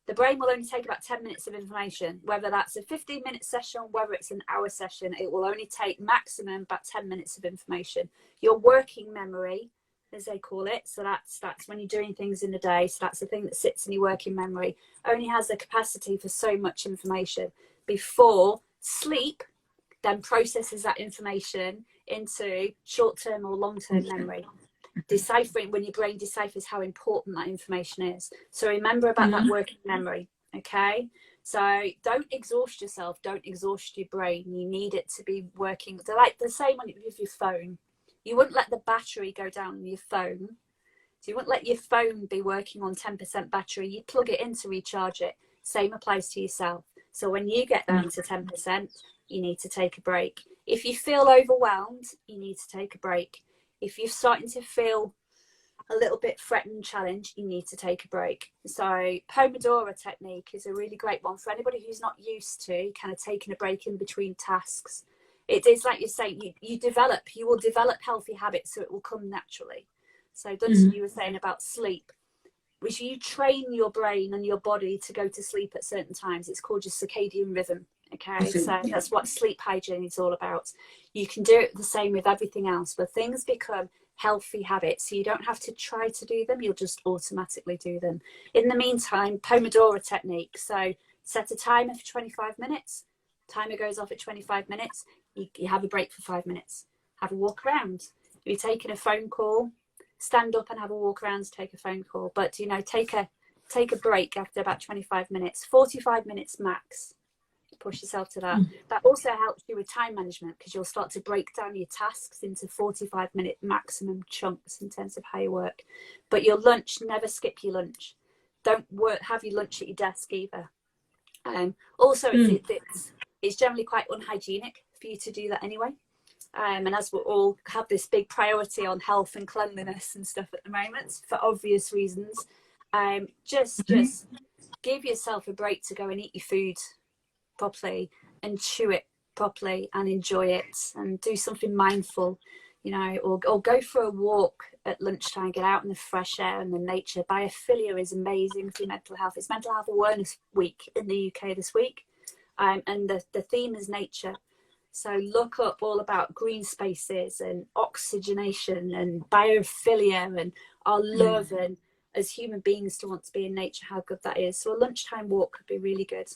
the brain will only take about 10 minutes of information. Whether that's a 15-minute session, whether it's an hour session, it will only take maximum about 10 minutes of information. Your working memory, as they call it, so that's when you're doing things in the day, so that's the thing that sits in your working memory, only has the capacity for so much information before sleep then processes that information into short-term or long-term memory, deciphering, when your brain deciphers how important that information is. So remember about that working memory, okay? So don't exhaust yourself, don't exhaust your brain. You need it to be working. They're like the same with your phone. You wouldn't let the battery go down on your phone. So you wouldn't let your phone be working on 10% battery. You plug it in to recharge it. Same applies to yourself. So when you get down to 10%, you need to take a break. If you feel overwhelmed, you need to take a break. If you're starting to feel a little bit threatened, challenged, you need to take a break. So Pomodoro Technique is a really great one for anybody who's not used to kind of taking a break in between tasks. It is like you're saying, you will develop healthy habits, so it will come naturally. So Duntan, you were saying about sleep, which you train your brain and your body to go to sleep at certain times. It's called your circadian rhythm. Okay, so that's what sleep hygiene is all about. You can do it the same with everything else, but things become healthy habits. So you don't have to try to do them, you'll just automatically do them. In the meantime, Pomodoro Technique. So set a timer for 25 minutes. Timer goes off at 25 minutes. You have a break for 5 minutes. Have a walk around. If you're taking a phone call, stand up and have a walk around to take a phone call. But, you know, take a break after about 25 minutes, 45 minutes max. Push yourself to that. That also helps you with time management, because you'll start to break down your tasks into 45-minute maximum chunks in terms of how you work. But your lunch, never skip your lunch. Don't have your lunch at your desk either. Also, it's generally quite unhygienic for you to do that anyway. And as we all have this big priority on health and cleanliness and stuff at the moment, for obvious reasons, just give yourself a break to go and eat your food properly and chew it properly and enjoy it, and do something mindful, you know, or go for a walk at lunchtime, get out in the fresh air and the nature. Bipolar is amazing for mental health. It's Mental Health Awareness Week in the UK this week, and the theme is nature. So look up all about green spaces and oxygenation and biophilia and our love and as human beings to want to be in nature, how good that is. So a lunchtime walk could be really good.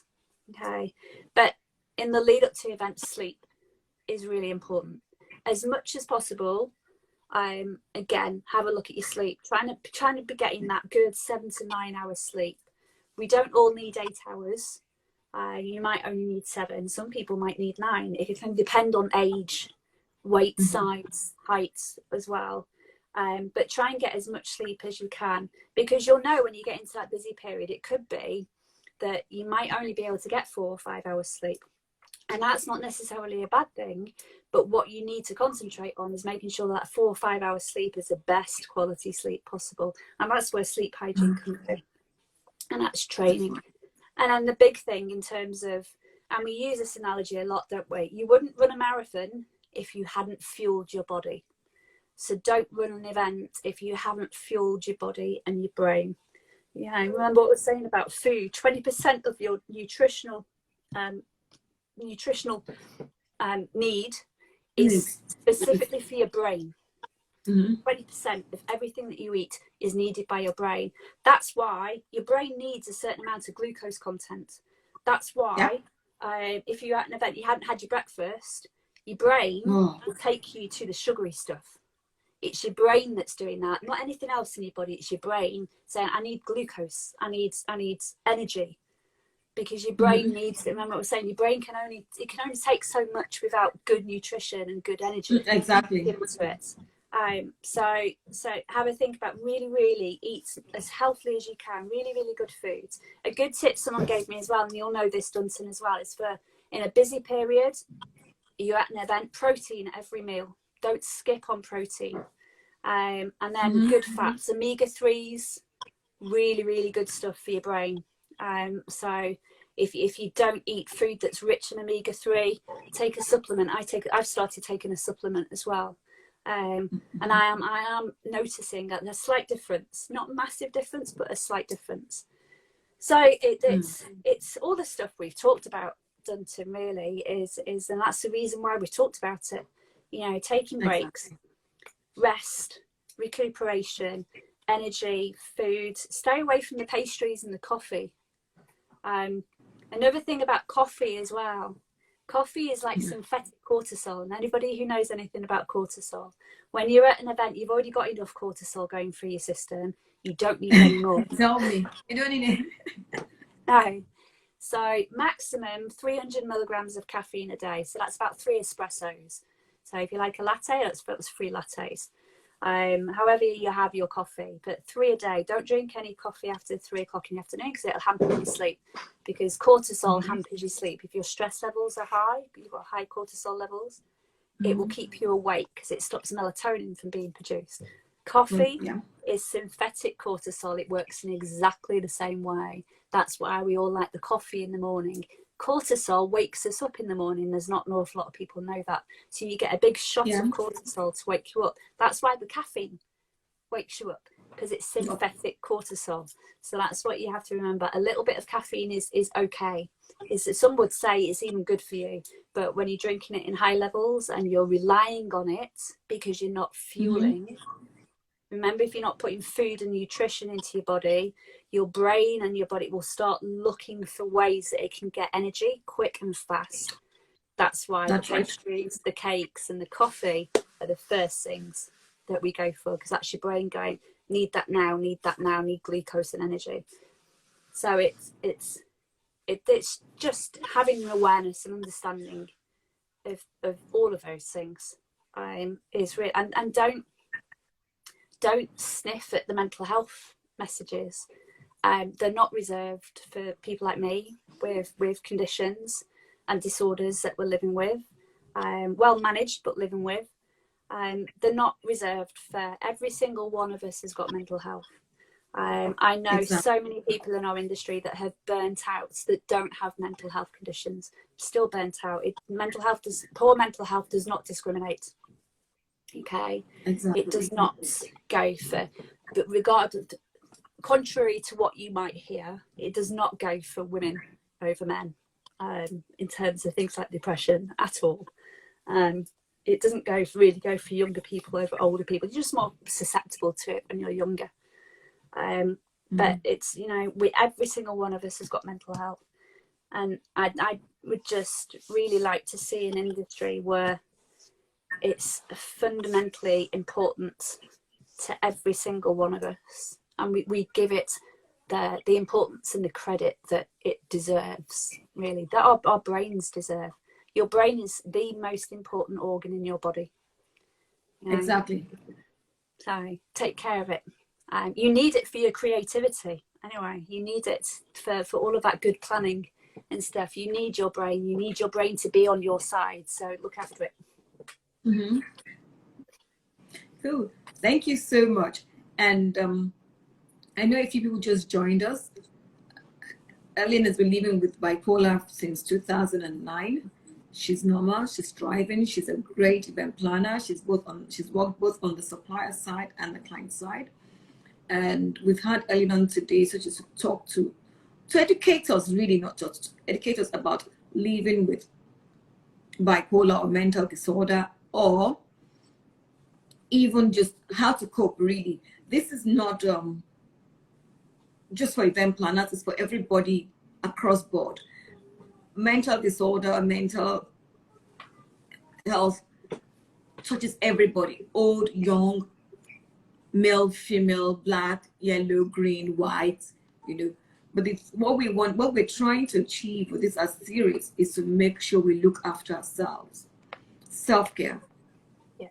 Okay, but in the lead up to event, sleep is really important. As much as possible, again, have a look at your sleep. Trying to be getting that good 7 to 9 hours sleep. We don't all need 8 hours. You might only need 7. Some people might need 9. It can depend on age, weight, size, height as well. But try and get as much sleep as you can, because you'll know when you get into that busy period, it could be that you might only be able to get 4 or 5 hours sleep. And that's not necessarily a bad thing, but what you need to concentrate on is making sure that 4 or 5 hours sleep is the best quality sleep possible. And that's where sleep hygiene comes in. And that's training. And then the big thing in terms of, and we use this analogy a lot, don't we? You wouldn't run a marathon if you hadn't fueled your body. So don't run an event if you haven't fueled your body and your brain. You know, remember what I was saying about food. 20% of your nutritional need is specifically for your brain. 20% of everything that you eat is needed by your brain. That's why your brain needs a certain amount of glucose content. That's why if you're at an event, you hadn't had your breakfast, your brain will take you to the sugary stuff. It's your brain that's doing that, not anything else in your body. It's your brain saying, I need glucose, I need energy, because your brain needs it. Remember what I was saying, your brain can only take so much without good nutrition and good energy. Exactly. Given to it. So have a think about really eat as healthily as you can, really good food. A good tip someone gave me as well, and you'll know this, Duntan, as well, is for in a busy period, you're at an event, protein at every meal. Don't skip on protein. And then good fats, omega-3s, really, really good stuff for your brain. So if you don't eat food that's rich in omega-3, take a supplement. I've started taking a supplement as well. And I am noticing a slight difference, not a massive difference, but a slight difference. So it's all the stuff we've talked about, Duntan, really is, and that's the reason why we talked about it. You know, taking breaks, rest, recuperation, energy, food. Stay away from the pastries and the coffee. Another thing about coffee as well. Coffee is like synthetic cortisol, and anybody who knows anything about cortisol, when you're at an event, you've already got enough cortisol going through your system. You don't need any more. Tell me, you don't need it. No. So maximum 300 milligrams of caffeine a day. So that's about 3 espressos. So if you like a latte, that's 3 lattes. However you have your coffee, but 3 a day. Don't drink any coffee after 3 o'clock in the afternoon because it'll hamper your sleep, because cortisol hampers your sleep. If your stress levels are high, you've got high cortisol levels, it will keep you awake because it stops melatonin from being produced. Coffee is synthetic cortisol. It works in exactly the same way. That's why we all like the coffee in the morning. Cortisol wakes us up in the morning. There's not an awful lot of people know that. So you get a big shot of cortisol to wake you up. That's why the caffeine wakes you up, because it's synthetic cortisol. So that's what you have to remember. A little bit of caffeine is okay. Some would say it's even good for you, but when you're drinking it in high levels and you're relying on it because you're not fueling, remember, if you're not putting food and nutrition into your body, your brain and your body will start looking for ways that it can get energy quick and fast. That's why the pastries, the cakes and the coffee are the first things that we go for, because that's your brain going, need that now, need glucose and energy. So it's just having an awareness and understanding of all of those things is real. And don't sniff at the mental health messages. They're not reserved for people like me with conditions and disorders that we're living with, well managed but living with. They're not reserved for every single one of us has got mental health. I know so many people in our industry that have burnt out that don't have mental health conditions, still burnt out. Poor mental health does not discriminate. Okay, it does not go for, but regardless, contrary to what you might hear, it does not go for women over men in terms of things like depression at all. It doesn't really go for younger people over older people. You're just more susceptible to it when you're younger. But it's, you know, every single one of us has got mental health, and I would just really like to see an industry where it's fundamentally important to every single one of us, and we give it the importance and the credit that it deserves, really, that our brains deserve. Your brain is the most important organ in your body. You know? Exactly. So take care of it. You need it for your creativity. Anyway, you need it for all of that good planning and stuff. You need your brain. You need your brain to be on your side. So look after it. Cool. Thank you so much. And I know a few people just joined us. Helen has been living with bipolar since 2009. She's normal. She's thriving. She's a great event planner. She's worked both on the supplier side and the client side. And we've had Helen on today, such as to talk to educate us, really, not just educate us about living with bipolar or mental disorder, or even just how to cope, really. This is not just for event planners, it's for everybody across board. Mental disorder, mental health touches everybody, old, young, male, female, black, yellow, green, white, you know. But it's what we're trying to achieve with this as series is to make sure we look after ourselves. Self-care. Yeah.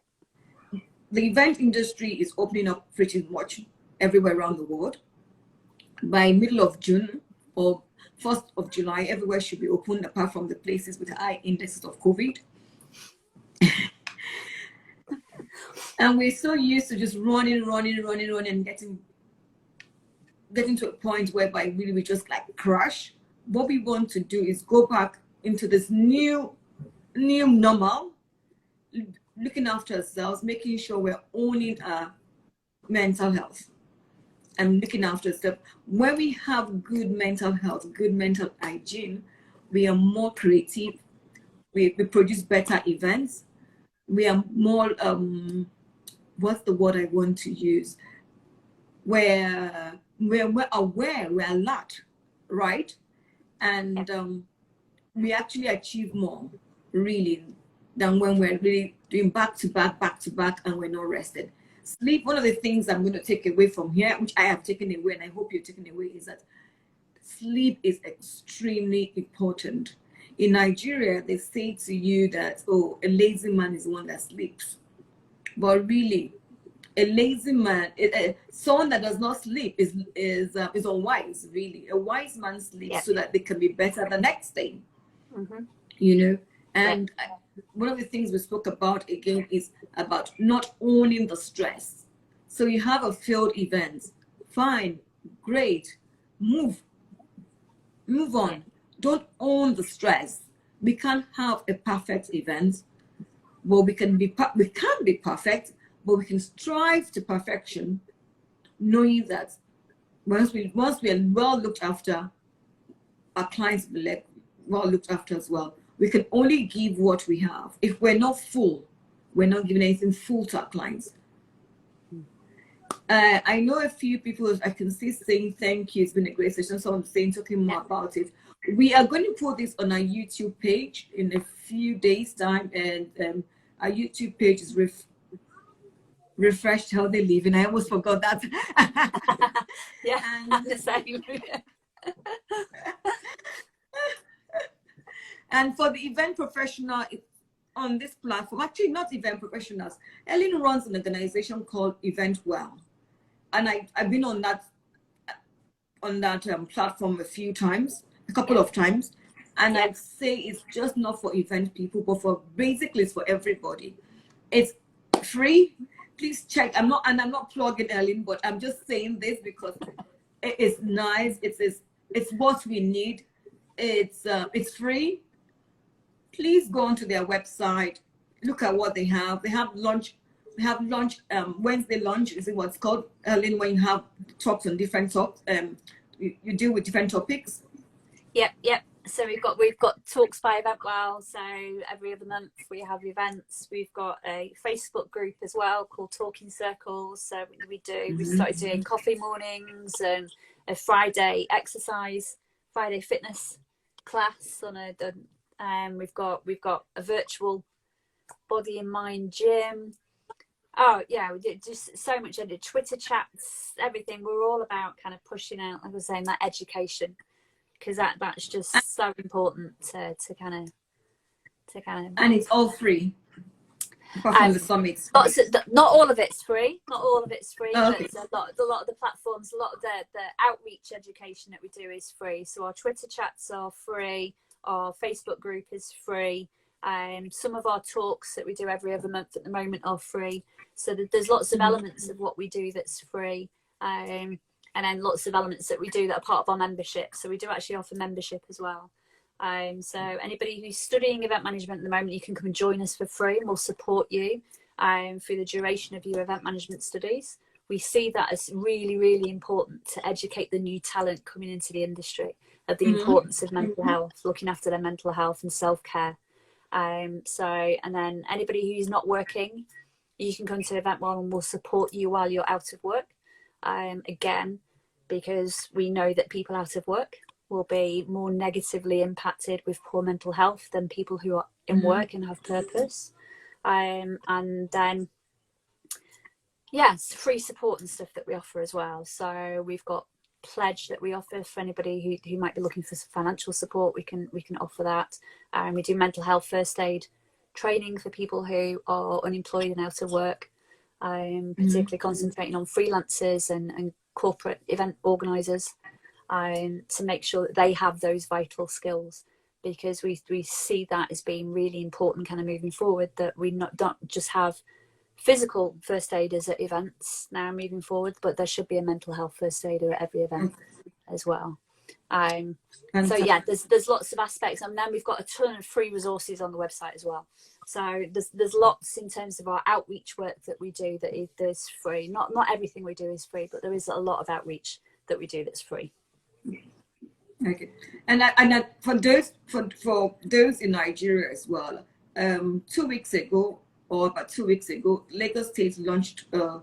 The event industry is opening up pretty much everywhere around the world. By middle of June or 1st of July, everywhere should be open apart from the places with high indexes of COVID. And we're so used to just running and getting getting to a point whereby really we just like crash. What we want to do is go back into this new normal, looking after ourselves, making sure we're owning our mental health and looking after ourselves. When we have good mental health, good mental hygiene, we are more creative. We produce better events. We are more, what's the word I want to use? We're aware, we're alert, right? And we actually achieve more, really, than when we're really doing back to back, and we're not rested. Sleep, one of the things I'm going to take away from here, which I have taken away, and I hope you're taking away, is that sleep is extremely important. In Nigeria, they say to you that, oh, a lazy man is one that sleeps. But really, a lazy man, someone that does not sleep is unwise, really. A wise man sleeps so that they can be better the next day, you know. And one of the things we spoke about again is about not owning the stress. So you have a failed event, fine, great, move on. Don't own the stress. We can't have a perfect event. Well, we can be perfect, but we can strive to perfection, knowing that once we are well looked after, our clients will be well looked after as well. We can only give what we have. If we're not full, we're not giving anything full to our clients. I know a few people I can see saying thank you. It's been a great session. So I'm saying talking more about it. We are going to put this on our YouTube page in a few days' time, and our YouTube page is refreshed how they live, and I almost forgot that. And the same. And for the event professional on this platform, actually not event professionals, Helen runs an organization called Event Well, and I've been on that platform a couple of times, and I'd say it's just not for event people, but basically it's for everybody. It's free. Please check. I'm not plugging Helen, but I'm just saying this because it is nice. It's what we need. It's free. Please go onto their website, look at what they have. They have lunch. They have lunch. Wednesday lunch is what's called, Helen, when you have talks on different topics. You deal with different topics. Yep. So we've got talks by Event Well. So every other month we have events. We've got a Facebook group as well called Talking Circles. So we started doing coffee mornings and a Friday fitness class we've got a virtual body and mind gym. Oh yeah, we did just so much. I did Twitter chats, everything. We're all about kind of pushing out, like I was saying, that education, because that's just so important to kind of. And it's all free. Apart from the summits. Not all of it's free. Not all of it's free. Oh, okay. But a lot of the platforms, a lot of the outreach education that we do is free. So our Twitter chats are free. Our Facebook group is free. Some of our talks that we do every other month at the moment are free. So there's lots of elements of what we do that's free. And then lots of elements that we do that are part of our membership. So we do actually offer membership as well. So anybody who's studying event management at the moment, you can come and join us for free, and we'll support you through the duration of your event management studies. We see that as really, really important to educate the new talent coming into the industry of the importance of mental health, looking after their mental health and self-care. And then anybody who's not working, you can come to Event Well and we'll support you while you're out of work. Again, because we know that people out of work will be more negatively impacted with poor mental health than people who are in work and have purpose. And then, free support and stuff that we offer as well. So we've got pledge that we offer for anybody who might be looking for some financial support. We can offer that. We do mental health first aid training for people who are unemployed and out of work, particularly concentrating on freelancers and corporate event organisers, to make sure that they have those vital skills, because we see that as being really important kind of moving forward, that we don't just have physical first aiders at events now moving forward, but there should be a mental health first aider at every event as well. So yeah, there's lots of aspects, and then we've got a ton of free resources on the website as well. So there's lots in terms of our outreach work that we do that is free. Not everything we do is free, but there is a lot of outreach that we do that's free. Okay, and for those in Nigeria as well, 2 weeks ago or about 2 weeks ago, Lagos State launched a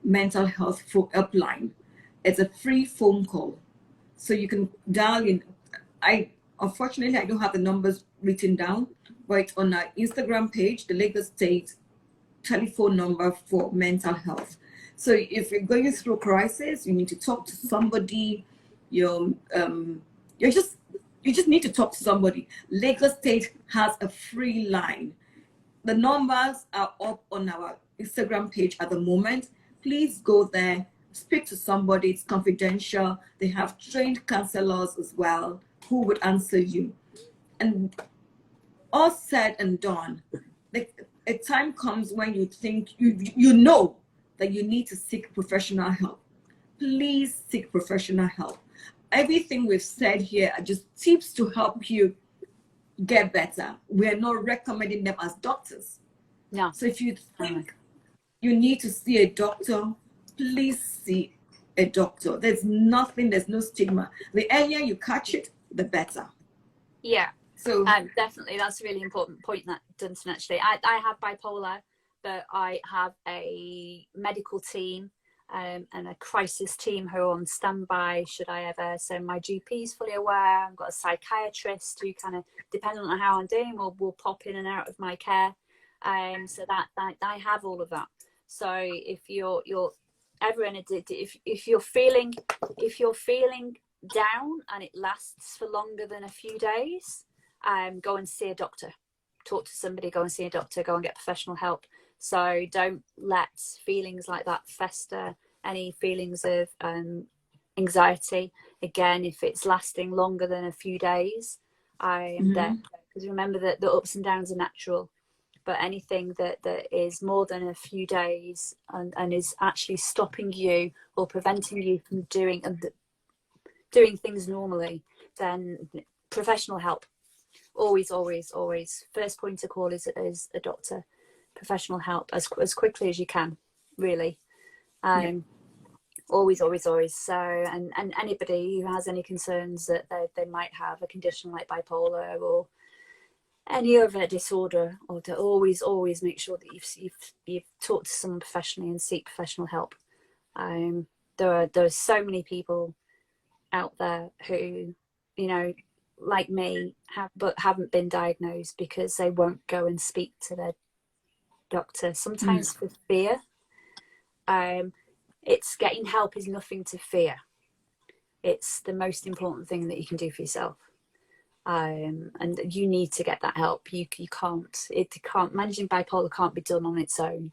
mental health helpline. It's a free phone call, so you can dial in. Unfortunately I don't have the numbers written down, but it's on our Instagram page, the Lagos State telephone number for mental health. So if you're going through a crisis, you need to talk to somebody. You just need to talk to somebody. Lagos State has a free line. The numbers are up on our Instagram page at the moment. Please go there, speak to somebody. It's confidential. They have trained counselors as well who would answer you. And all said and done, a time comes when you think you know that you need to seek professional help. Please seek professional help. Everything we've said here are just tips to help you get better. We're not recommending them as doctors. No. So if you think you need to see a doctor, please see a doctor. There's no stigma. The earlier you catch it, the better. Yeah. So definitely, that's a really important point, that Duntan. Actually, I have bipolar, but I have a medical team and a crisis team who are on standby should I ever. So my GP is fully aware. I've got a psychiatrist who kind of, depending on how I'm doing, will pop in and out of my care. So that I have all of that. So if you're ever in if you're feeling down and it lasts for longer than a few days, go and see a doctor. Talk to somebody. Go and see a doctor. Go and get professional help. So don't let feelings like that fester. Any feelings of anxiety, again, if it's lasting longer than a few days, because remember that the ups and downs are natural, but anything that is more than a few days and is actually stopping you or preventing you from doing things normally, then professional help. Always first point of call is a doctor. Professional help as quickly as you can, really. Always. So and anybody who has any concerns that they might have a condition like bipolar or any other disorder, or to always make sure that you've talked to someone professionally and seek professional help. There are so many people out there who, like me, haven't been diagnosed because they won't go and speak to their doctor, sometimes for fear. It's getting help is nothing to fear. It's the most important thing that you can do for yourself. And you need to get that help. You can't managing bipolar can't be done on its own,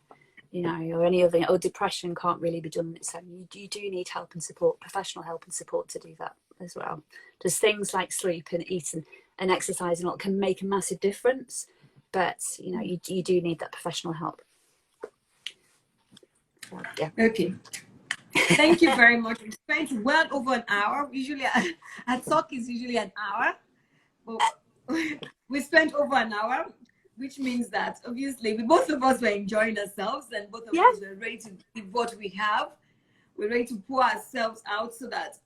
or any other, or depression can't really be done on its own. You do need help and support, professional help and support to do that as well. Just things like sleep and eating and exercise and all can make a massive difference, but you do need that professional help. Yeah. Okay. Thank you very much. We spent well over an hour. Usually our talk is usually an hour, but we spent over an hour, which means that obviously both of us were enjoying ourselves, and both of us are ready to give what we have. We're ready to pour ourselves out so that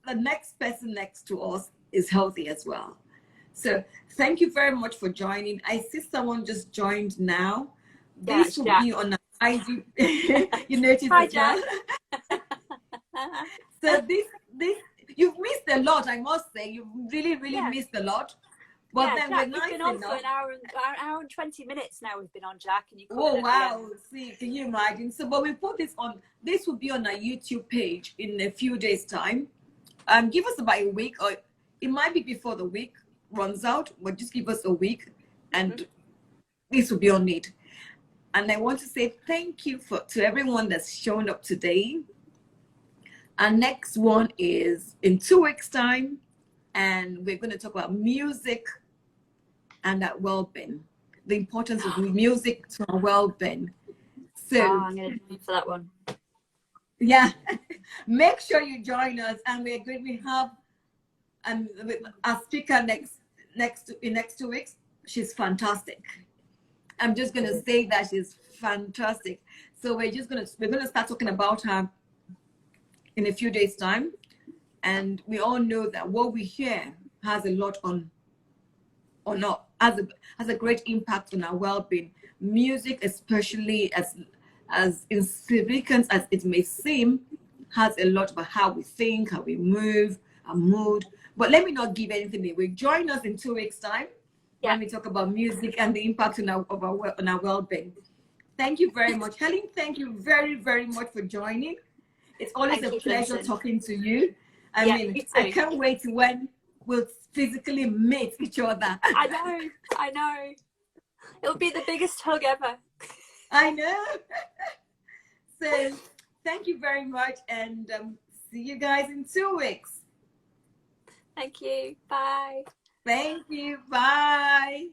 the next person next to us is healthy as well. So thank you very much for joining. I see someone just joined now. This will be on IG. You noticed as well. So this you've missed a lot, I must say. You've really missed a lot. But then Jack, we're nice we've been on enough. for an hour and 20 minutes now. We've been on, Jack, and you. Oh wow! See, can you imagine? So, but we put this on. This will be on our YouTube page in a few days' time. Give us about a week, or it might be before the week runs out. But just give us a week, and this will be on it. And I want to say thank you to everyone that's shown up today. Our next one is in 2 weeks' time, and we're going to talk about music and that well-being. the importance of music to our well-being. So I'm going to do for that one. Yeah, make sure you join us, and we agree we have our speaker in next 2 weeks. She's fantastic. I'm just gonna say that she's fantastic. So we're gonna start talking about her in a few days' time, and we all know that what we hear has a lot has a great impact on our well-being. Music, especially as insignificant as it may seem, has a lot about how we think, how we move, our mood. But let me not give anything away. Join us in 2 weeks' time when we talk about music and the impact on our well-being. Thank you very much, Helen. Thank you very, very much for joining. It's always a pleasure talking to you. I mean, I can't wait to when we'll physically meet each other. I know. It'll be the biggest hug ever. I know. So thank you very much, and see you guys in 2 weeks. Thank you. Bye. Thank you. Bye.